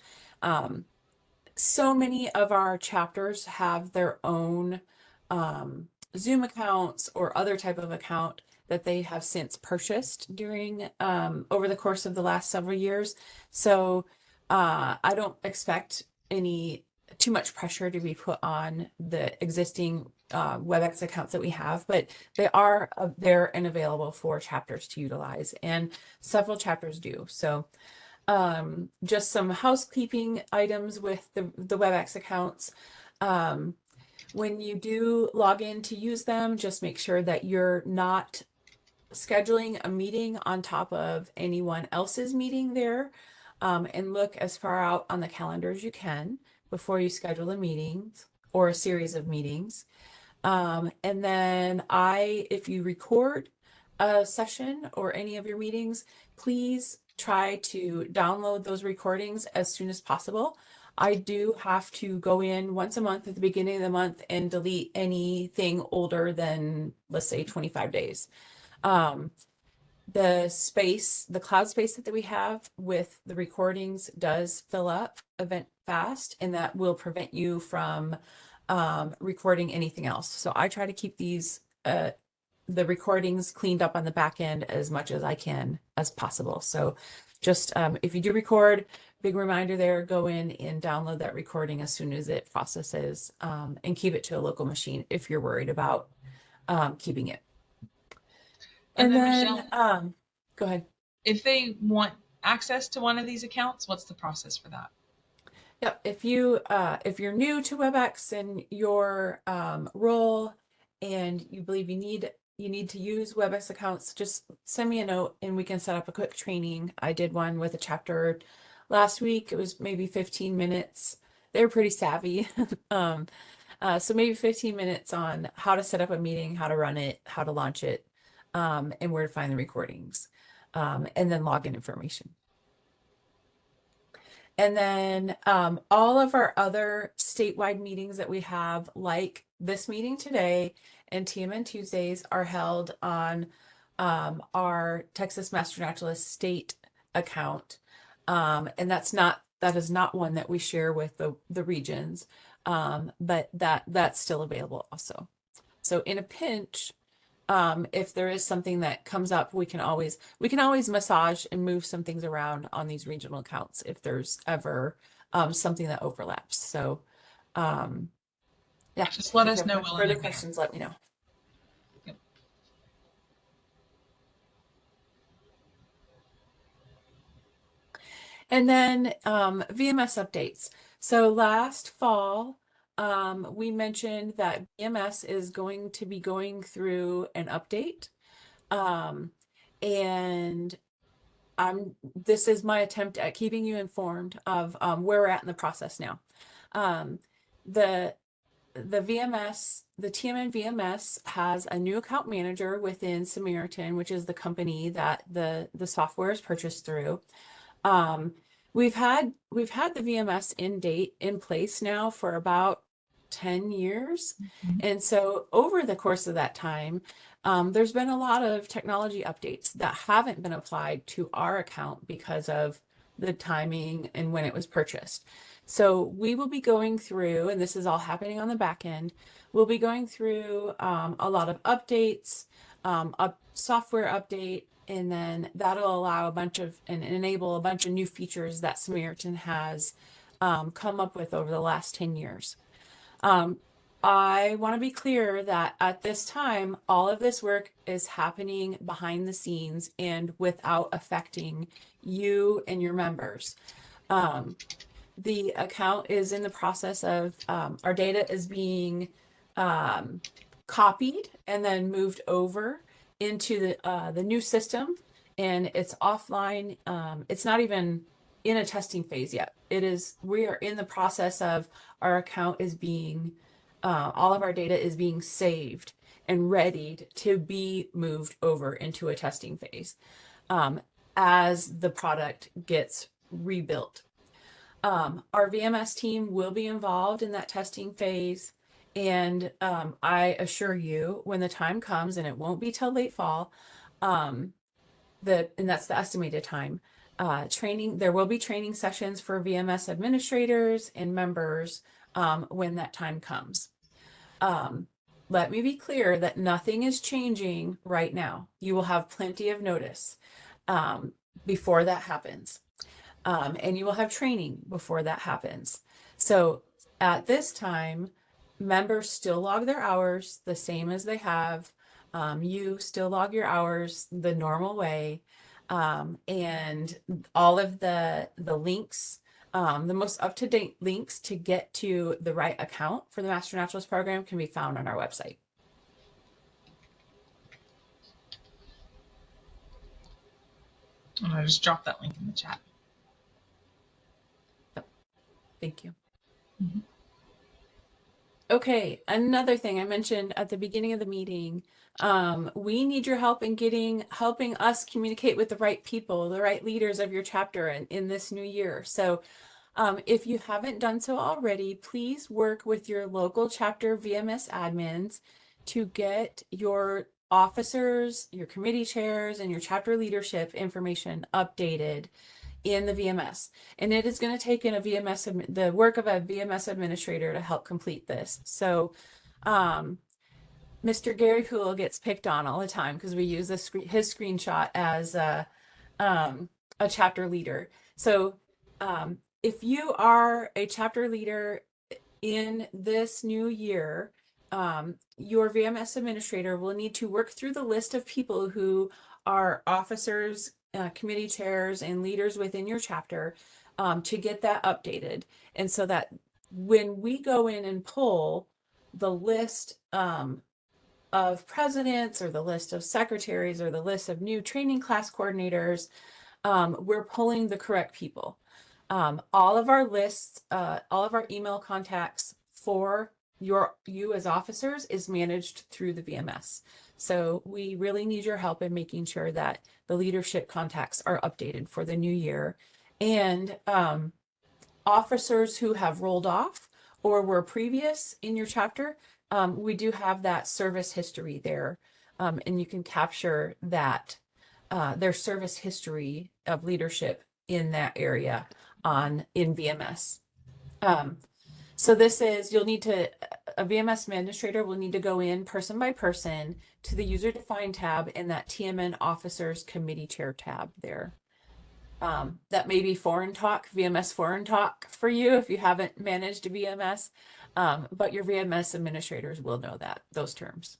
So many of our chapters have their own Zoom accounts or other type of account that they have since purchased during over the course of the last several years. So I don't expect too much pressure to be put on the existing WebEx accounts that we have, but they are there and available for chapters to utilize, and several chapters do. So just some housekeeping items with the WebEx accounts. When you do log in to use them, just make sure that you're not scheduling a meeting on top of anyone else's meeting there, and look as far out on the calendar as you can before you schedule a meeting or a series of meetings. And then if you record a session or any of your meetings, please try to download those recordings as soon as possible. I do have to go in once a month at the beginning of the month and delete anything older than, let's say, 25 days. The cloud space that we have with the recordings does fill up event fast, and that will prevent you from recording anything else. So I try to keep the recordings cleaned up on the back end as much as I can as possible. So just if you do record, big reminder there, go in and download that recording as soon as it processes, and keep it to a local machine if you're worried about keeping it. And then Michelle, go ahead. if they want access to one of these accounts, what's the process for that? Yep. If you're new to WebEx and your role and you believe you need to use WebEx accounts, just send me a note and we can set up a quick training. I did one with a chapter last week. It was maybe 15 minutes. They were pretty savvy. So maybe 15 minutes on how to set up a meeting, how to run it, how to launch it, and where to find the recordings, and then login information. And then all of our other statewide meetings that we have, like this meeting today and TMN Tuesdays, are held on our Texas Master Naturalist state account. And that is not one that we share with the regions, but that's still available also. So in a pinch, if there is something that comes up, we can always massage and move some things around on these regional accounts if there's ever something that overlaps. So yeah, Just let if us you have know well in further advance. questions, let me know. Yep. And then VMS updates. So last fall, we mentioned that VMS is going to be going through an update. And this is my attempt at keeping you informed of where we're at in the process now. The VMS, the TMN VMS has a new account manager within Samaritan, which is the company that the software is purchased through. We've had the VMS in place now for about 10 years. And so over the course of that time, there's been a lot of technology updates that haven't been applied to our account because of the timing and when it was purchased. So we will be going through, and this is all happening on the back end, we'll be going through a lot of updates, a software update, and then that'll allow and enable a bunch of new features that Samaritan has come up with over the last 10 years. I want to be clear that at this time, all of this work is happening behind the scenes and without affecting you and your members. The account is in the process of, our data is being copied and then moved over into the new system, and it's offline. It's not even in a testing phase yet. We are in the process of our account is being, all of our data is being saved and readied to be moved over into a testing phase as the product gets rebuilt. Our VMS team will be involved in that testing phase. And I assure you, when the time comes, and it won't be till late fall, and that's the estimated time, there will be training sessions for VMS administrators and members when that time comes. Let me be clear that nothing is changing right now. You will have plenty of notice before that happens. And you will have training before that happens. So at this time, members still log their hours the same as they have. You still log your hours the normal way. And all of the links, the most up-to-date links to get to the right account for the Master Naturalist program can be found on our website. And I just dropped that link in the chat. Thank you. Mm-hmm. Okay, another thing I mentioned at the beginning of the meeting, we need your help in helping us communicate with the right people, the right leaders of your chapter in this new year. So if you haven't done so already, please work with your local chapter VMS admins to get your officers, your committee chairs, and your chapter leadership information updated in the VMS. And it is going to take the work of a VMS administrator to help complete this. So Mr. Gary Poole gets picked on all the time because we use his screenshot as a chapter leader. So if you are a chapter leader in this new year, your VMS administrator will need to work through the list of people who are officers, committee chairs, and leaders within your chapter to get that updated. And so that when we go in and pull the list of presidents or the list of secretaries or the list of new training class coordinators, we're pulling the correct people. All of our lists, all of our email contacts for you as officers is managed through the VMS. So we really need your help in making sure that the leadership contacts are updated for the new year. And officers who have rolled off or were previous in your chapter, we do have that service history there. And you can capture that their service history of leadership in that area in VMS. So this is, a VMS administrator will need to go in person by person to the user defined tab in that TMN officers committee chair tab there. That may be foreign talk, VMS foreign talk for you if you haven't managed VMS, but your VMS administrators will know those terms.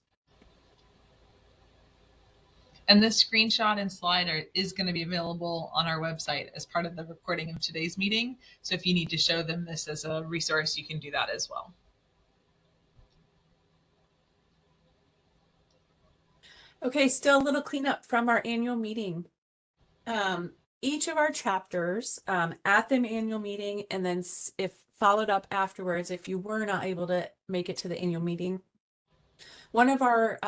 And this screenshot and slide is going to be available on our website as part of the recording of today's meeting. So if you need to show them this as a resource, you can do that as well. Okay, still a little cleanup from our annual meeting. Each of our chapters at the annual meeting, and then if followed up afterwards, if you were not able to make it to the annual meeting, one of our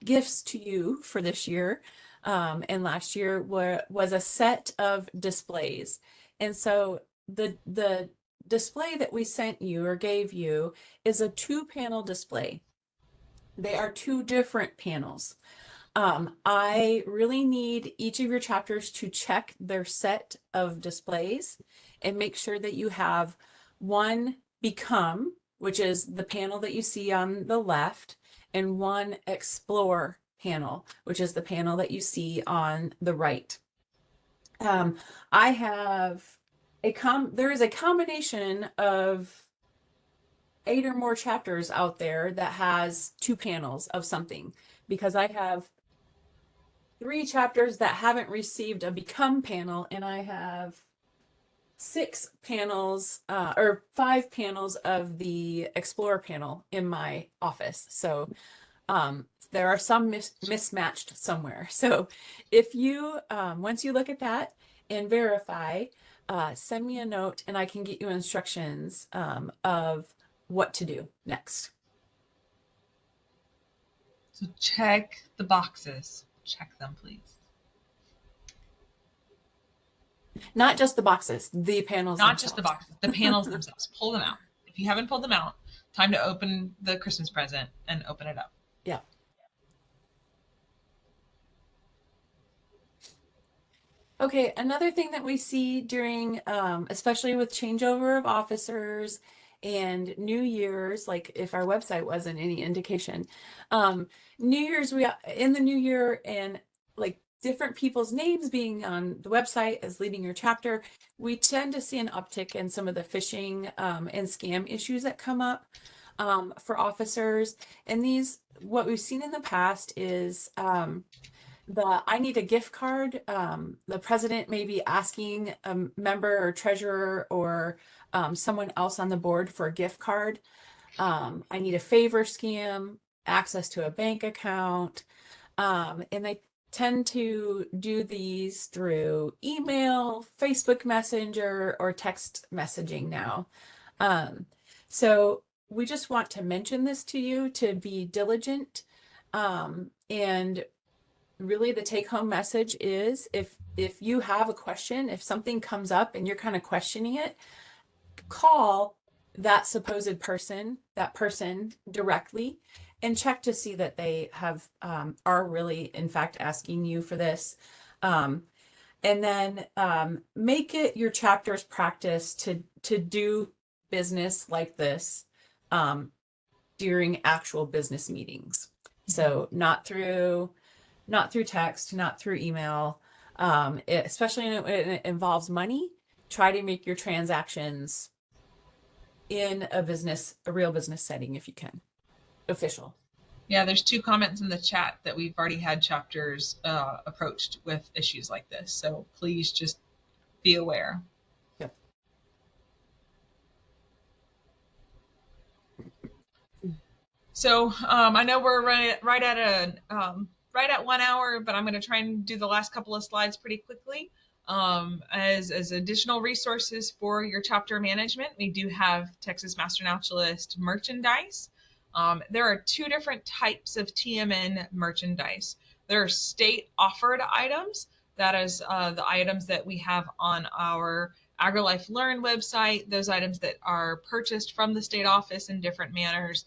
gifts to you for this year and last year was a set of displays. And so the display that we sent you or gave you is a 2-panel display. They are 2 different panels. I really need each of your chapters to check their set of displays and make sure that you have one Become, which is the panel that you see on the left, and one Explore panel, which is the panel that you see on the right. I have there is a combination of 8 or more chapters out there that has 2 panels of something, because I have 3 chapters that haven't received a Become panel, and I have 6 panels or 5 panels of the Explore panel in my office. So there are some mismatched somewhere. So if you, once you look at that and verify, send me a note and I can get you instructions of what to do next. So check the boxes. Check them, please. Not just the boxes, the panels Not themselves. just the boxes, the panels themselves. Pull them out. If you haven't pulled them out, time to open the Christmas present and open it up. Yeah. Okay, another thing that we see during, especially with changeover of officers and New Year's, like if our website wasn't any indication, New Year's, in the new year and like different people's names being on the website as leading your chapter, we tend to see an uptick in some of the phishing and scam issues that come up for officers. And what we've seen in the past is I need a gift card. The president may be asking a member or treasurer or someone else on the board for a gift card. I need a favor scam, access to a bank account. And they tend to do these through email, Facebook Messenger, or text messaging now. So we just want to mention this to you to be diligent. And really the take home message is if you have a question, if something comes up and you're kind of questioning it, call that supposed person, that person directly, and check to see that they have are really in fact asking you for this. And then make it your chapter's practice to do business like this during actual business meetings. So not through text, not through email, especially when it involves money. Try to make your transactions in a real business setting if you can, official. Yeah, there's 2 comments in the chat that we've already had chapters approached with issues like this. So please just be aware. Yep. So I know we're right at 1 hour, but I'm going to try and do the last couple of slides pretty quickly. As additional resources for your chapter management, we do have Texas Master Naturalist merchandise. There are two different types of TMN merchandise. There are state offered items. That is the items that we have on our AgriLife Learn website, those items that are purchased from the state office in different manners.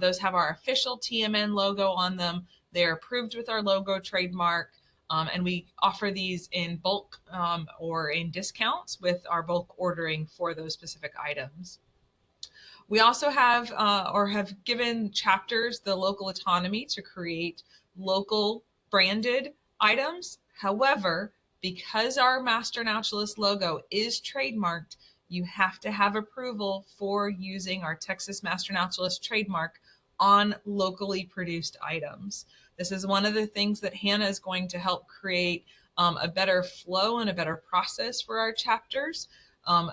Those have our official TMN logo on them. They're approved with our logo trademark. And we offer these in bulk or in discounts with our bulk ordering for those specific items. We also have or have given chapters the local autonomy to create local branded items. However, because our Master Naturalist logo is trademarked, you have to have approval for using our Texas Master Naturalist trademark on locally produced items. This is one of the things that Hannah is going to help create a better flow and a better process for our chapters.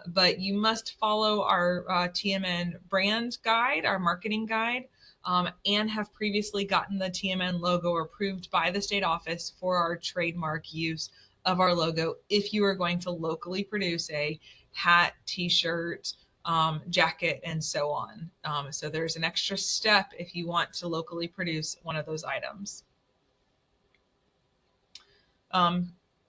But you must follow our TMN brand guide, our marketing guide, and have previously gotten the TMN logo approved by the state office for our trademark use of our logo if you are going to locally produce a hat, t-shirt, jacket, and so on. So there's an extra step if you want to locally produce one of those items.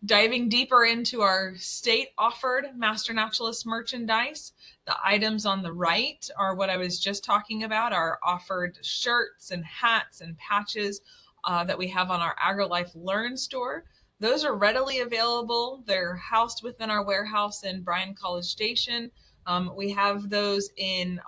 Diving deeper into our state offered Master Naturalist merchandise, the items on the right are what I was just talking about, our offered shirts and hats and patches that we have on our AgriLife Learn store. Those are readily available. They're housed within our warehouse in Bryan College Station. We have those in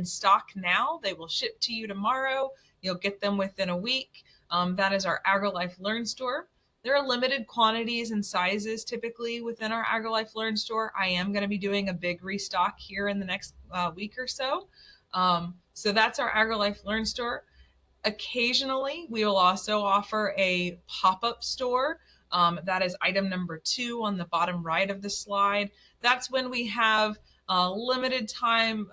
stock now. They will ship to you tomorrow. You'll get them within a week. That is our AgriLife Learn store. There are limited quantities and sizes typically within our AgriLife Learn store. I am going to be doing a big restock here in the next week or so. So that's our AgriLife Learn store. Occasionally, we will also offer a pop-up store. That is item number 2 on the bottom right of the slide. That's when we have limited time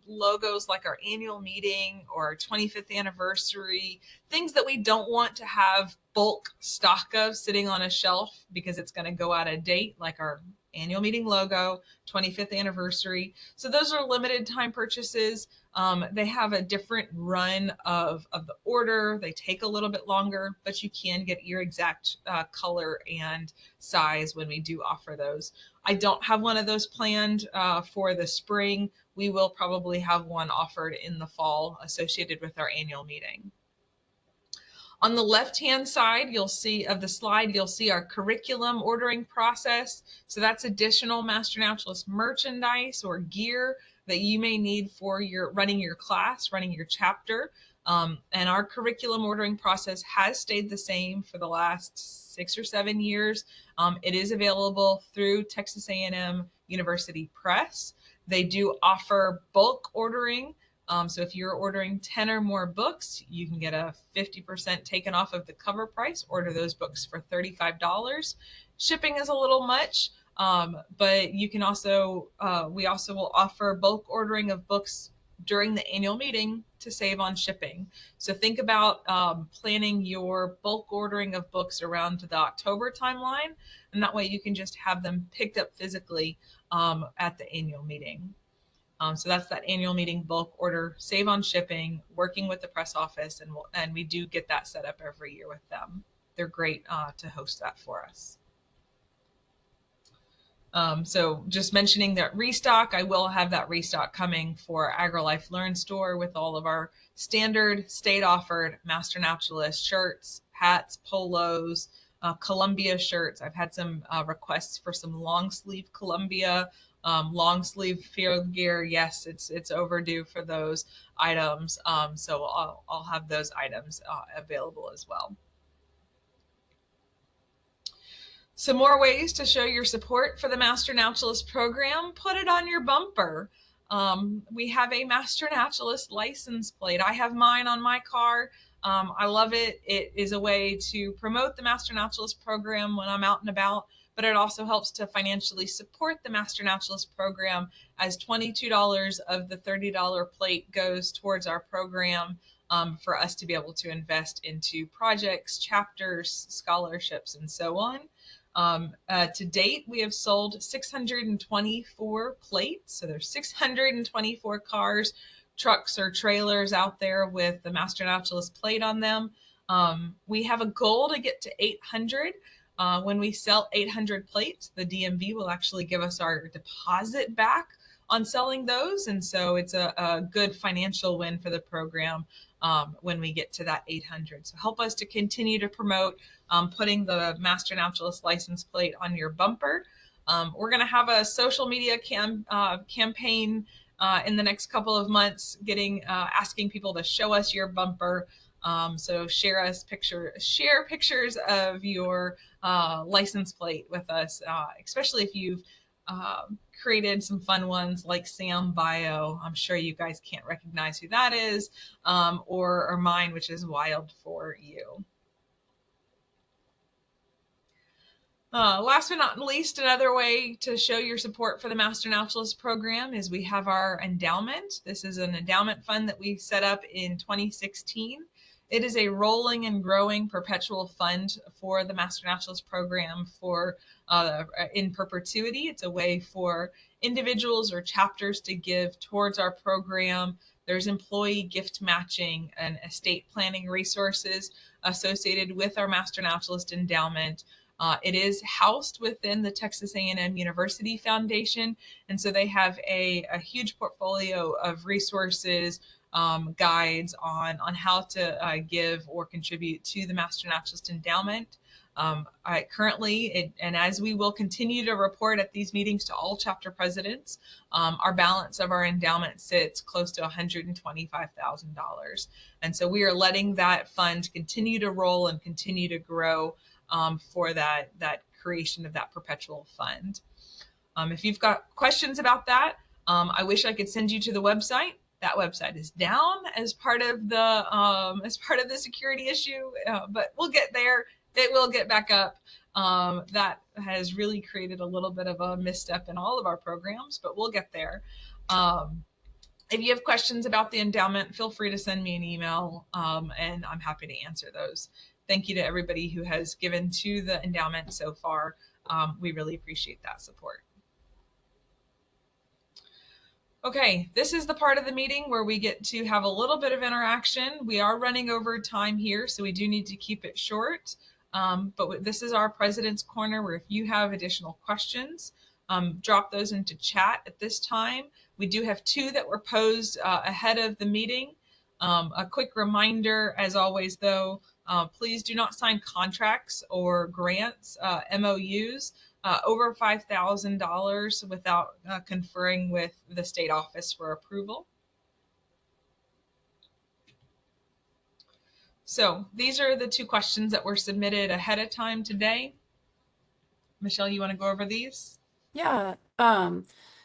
logos like our annual meeting or our 25th anniversary, things that we don't want to have bulk stock of sitting on a shelf because it's going to go out of date, like our annual meeting logo, 25th anniversary. So those are limited time purchases. They have a different run of the order. They take a little bit longer, but you can get your exact color and size when we do offer those. I don't have one of those planned for the spring. We will probably have one offered in the fall associated with our annual meeting. On the left-hand side, you'll see of the slide, you'll see our curriculum ordering process. So that's additional Master Naturalist merchandise or gear that you may need for running your class, running your chapter. And our curriculum ordering process has stayed the same for the last 6 or 7 years. It is available through Texas A&M University Press. They do offer bulk ordering. So if you're ordering 10 or more books, you can get a 50% taken off of the cover price. Order those books for $35. Shipping is a little much, but you can also, we also will offer bulk ordering of books during the annual meeting to save on shipping. So think about planning your bulk ordering of books around the October timeline, and that way you can just have them picked up physically at the annual meeting. So that's that annual meeting bulk order, save on shipping, working with the press office, and we do get that set up every year with them. They're great to host that for us. So just mentioning that restock, I will have that restock coming for AgriLife Learn store with all of our standard state offered Master Naturalist shirts, hats, polos, Columbia shirts. I've had some requests for some long sleeve Columbia, long sleeve field gear. Yes, it's overdue for those items. So I'll have those items available as well. Some more ways to show your support for the Master Naturalist program. Put it on your bumper. We have a Master Naturalist license plate. I have mine on my car. I love it. It is a way to promote the Master Naturalist program when I'm out and about, but it also helps to financially support the Master Naturalist program, as $22 of the $30 plate goes towards our program for us to be able to invest into projects, chapters, scholarships, and so on. To date, we have sold 624 plates. So there's 624 cars, trucks, or trailers out there with the Master Naturalist plate on them. We have a goal to get to 800. When we sell 800 plates, the DMV will actually give us our deposit back on selling those. And so it's a good financial win for the program when we get to that 800. So help us to continue to promote putting the Master Naturalist license plate on your bumper. We're going to have a social media campaign in the next couple of months, asking people to show us your bumper. So share pictures of your license plate with us, especially if you've created some fun ones like Sam Bio. I'm sure you guys can't recognize who that is, or mine, which is Wild for You. Last but not least, another way to show your support for the Master Naturalist program is we have our endowment. This is an endowment fund that we set up in 2016. It is a rolling and growing perpetual fund for the Master Naturalist program in perpetuity. It's a way for individuals or chapters to give towards our program. There's employee gift matching and estate planning resources associated with our Master Naturalist endowment. It is housed within the Texas A&M University Foundation, and so they have a huge portfolio of resources, guides on how to give or contribute to the Master Naturalist Endowment. Currently, and as we will continue to report at these meetings to all chapter presidents, our balance of our endowment sits close to $125,000. And so we are letting that fund continue to roll and continue to grow for that creation of that perpetual fund. If you've got questions about that, I wish I could send you to the website. That website is down as part of the security issue, but we'll get there. It will get back up. That has really created a little bit of a misstep in all of our programs, but we'll get there. If you have questions about the endowment, feel free to send me an email, and I'm happy to answer those. Thank you to everybody who has given to the endowment so far. We really appreciate that support. Okay, this is the part of the meeting where we get to have a little bit of interaction. We are running over time here, so we do need to keep it short. But this is our President's Corner, where if you have additional questions, drop those into chat at this time. We do have two that were posed ahead of the meeting. A quick reminder, as always, though, please do not sign contracts or grants, MOUs, over $5,000 without conferring with the state office for approval. So these are the two questions that were submitted ahead of time today. Michelle, you want to go over these? Yeah.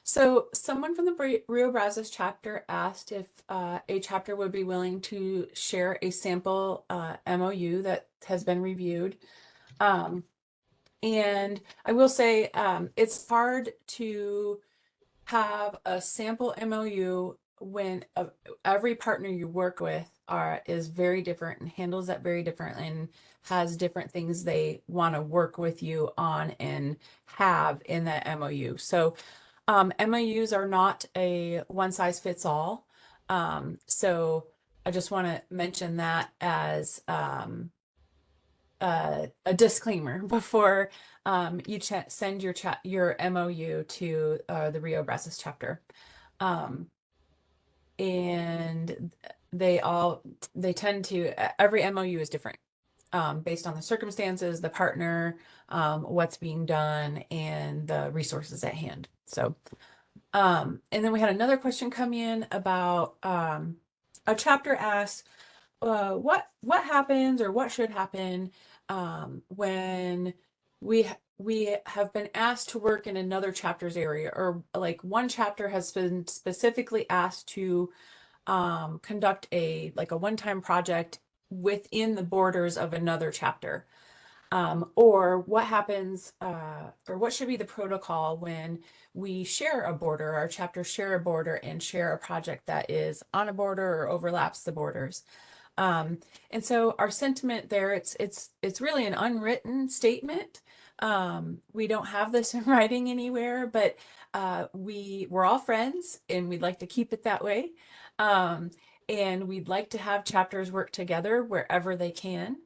So someone from the Rio Brazos chapter asked if a chapter would be willing to share a sample MOU that has been reviewed. And I will say it's hard to have a sample MOU when every partner you work with is very different and handles that very differently and has different things they want to work with you on and have in that MOU. So MOUs are not a one size fits all. So I just want to mention that as a disclaimer before you send your MOU to the Rio Brazos chapter. And they tend to, every MOU is different based on the circumstances, the partner, what's being done, and the resources at hand. So, and then we had another question come in about a chapter asked, what happens or what should happen when we have been asked to work in another chapter's area, or like one chapter has been specifically asked to conduct a one-time project within the borders of another chapter, or what happens or what should be the protocol when we share a border, our chapters share a border and share a project that is on a border or overlaps the borders. And so our sentiment there, it's really an unwritten statement. We don't have this in writing anywhere, but we're all friends and we'd like to keep it that way. And we'd like to have chapters work together wherever they can.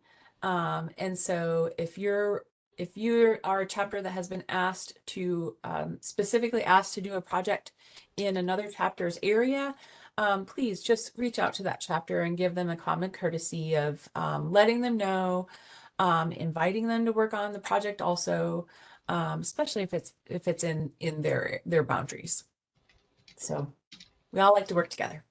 And so if you are a chapter that has been asked to specifically asked to do a project in another chapter's area, please just reach out to that chapter and give them a common courtesy of letting them know, inviting them to work on the project also, especially if it's in their boundaries. So we all like to work together.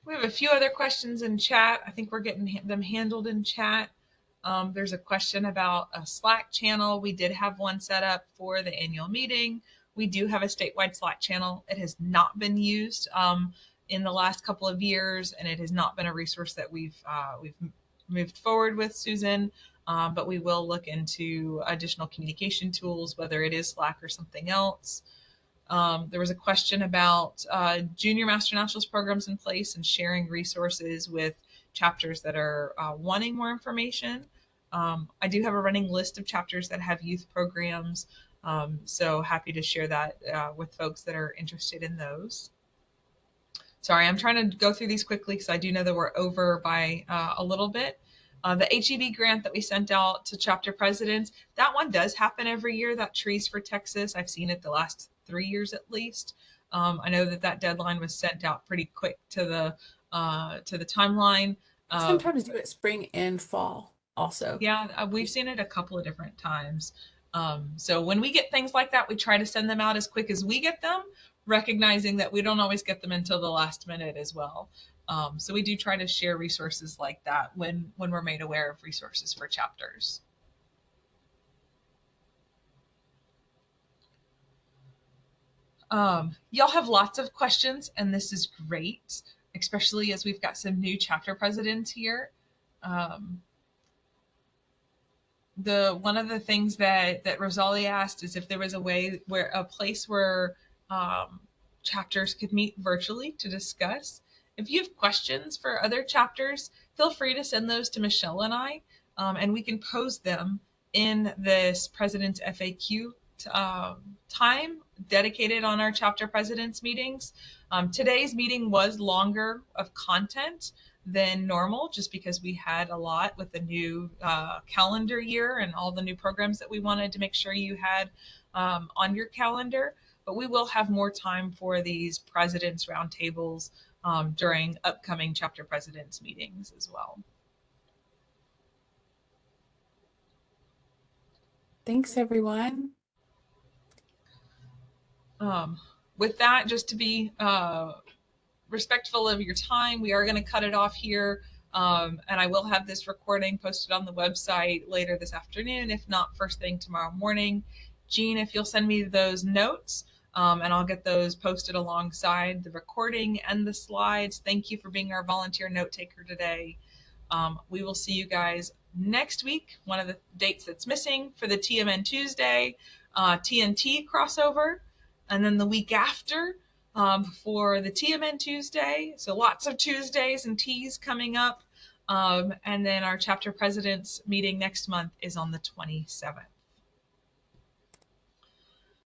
We have a few other questions in chat. I think we're getting them handled in chat. There's a question about a Slack channel. We did have one set up for the annual meeting. We do have a statewide Slack channel. It has not been used in the last couple of years, and it has not been a resource that we've moved forward with, Susan. But we will look into additional communication tools, whether it is Slack or something else. There was a question about junior Master Naturalist programs in place and sharing resources with chapters that are wanting more information. I do have a running list of chapters that have youth programs, so happy to share that with folks that are interested in those. Sorry, I'm trying to go through these quickly because I do know that we're over by a little bit. The HEB grant that we sent out to chapter presidents, that one does happen every year, that Trees for Texas. I've seen it the last 3 years at least. I know that deadline was sent out pretty quick to the timeline. Sometimes do it spring and fall also. Yeah, we've seen it a couple of different times. So when we get things like that, we try to send them out as quick as we get them, recognizing that we don't always get them until the last minute as well. So we do try to share resources like that when we're made aware of resources for chapters. Y'all have lots of questions, and this is great, especially as we've got some new chapter presidents here. One of the things that Rosalie asked is if there was a place where chapters could meet virtually to discuss. If you have questions for other chapters, feel free to send those to Michelle and I, and we can pose them in this President's FAQ time dedicated on our chapter presidents meetings. Today's meeting was longer of content than normal, just because we had a lot with the new calendar year and all the new programs that we wanted to make sure you had on your calendar. But we will have more time for these presidents roundtables during upcoming chapter presidents meetings as well. Thanks, everyone. With that, just to be respectful of your time, we are going to cut it off here. And I will have this recording posted on the website later this afternoon, if not first thing tomorrow morning. Jean, if you'll send me those notes, and I'll get those posted alongside the recording and the slides. Thank you for being our volunteer note taker today. We will see you guys next week. One of the dates that's missing for the TMN Tuesday, TNT crossover, and then the week after for the TMN Tuesday. So lots of Tuesdays and T's coming up. And then our chapter presidents meeting next month is on the 27th.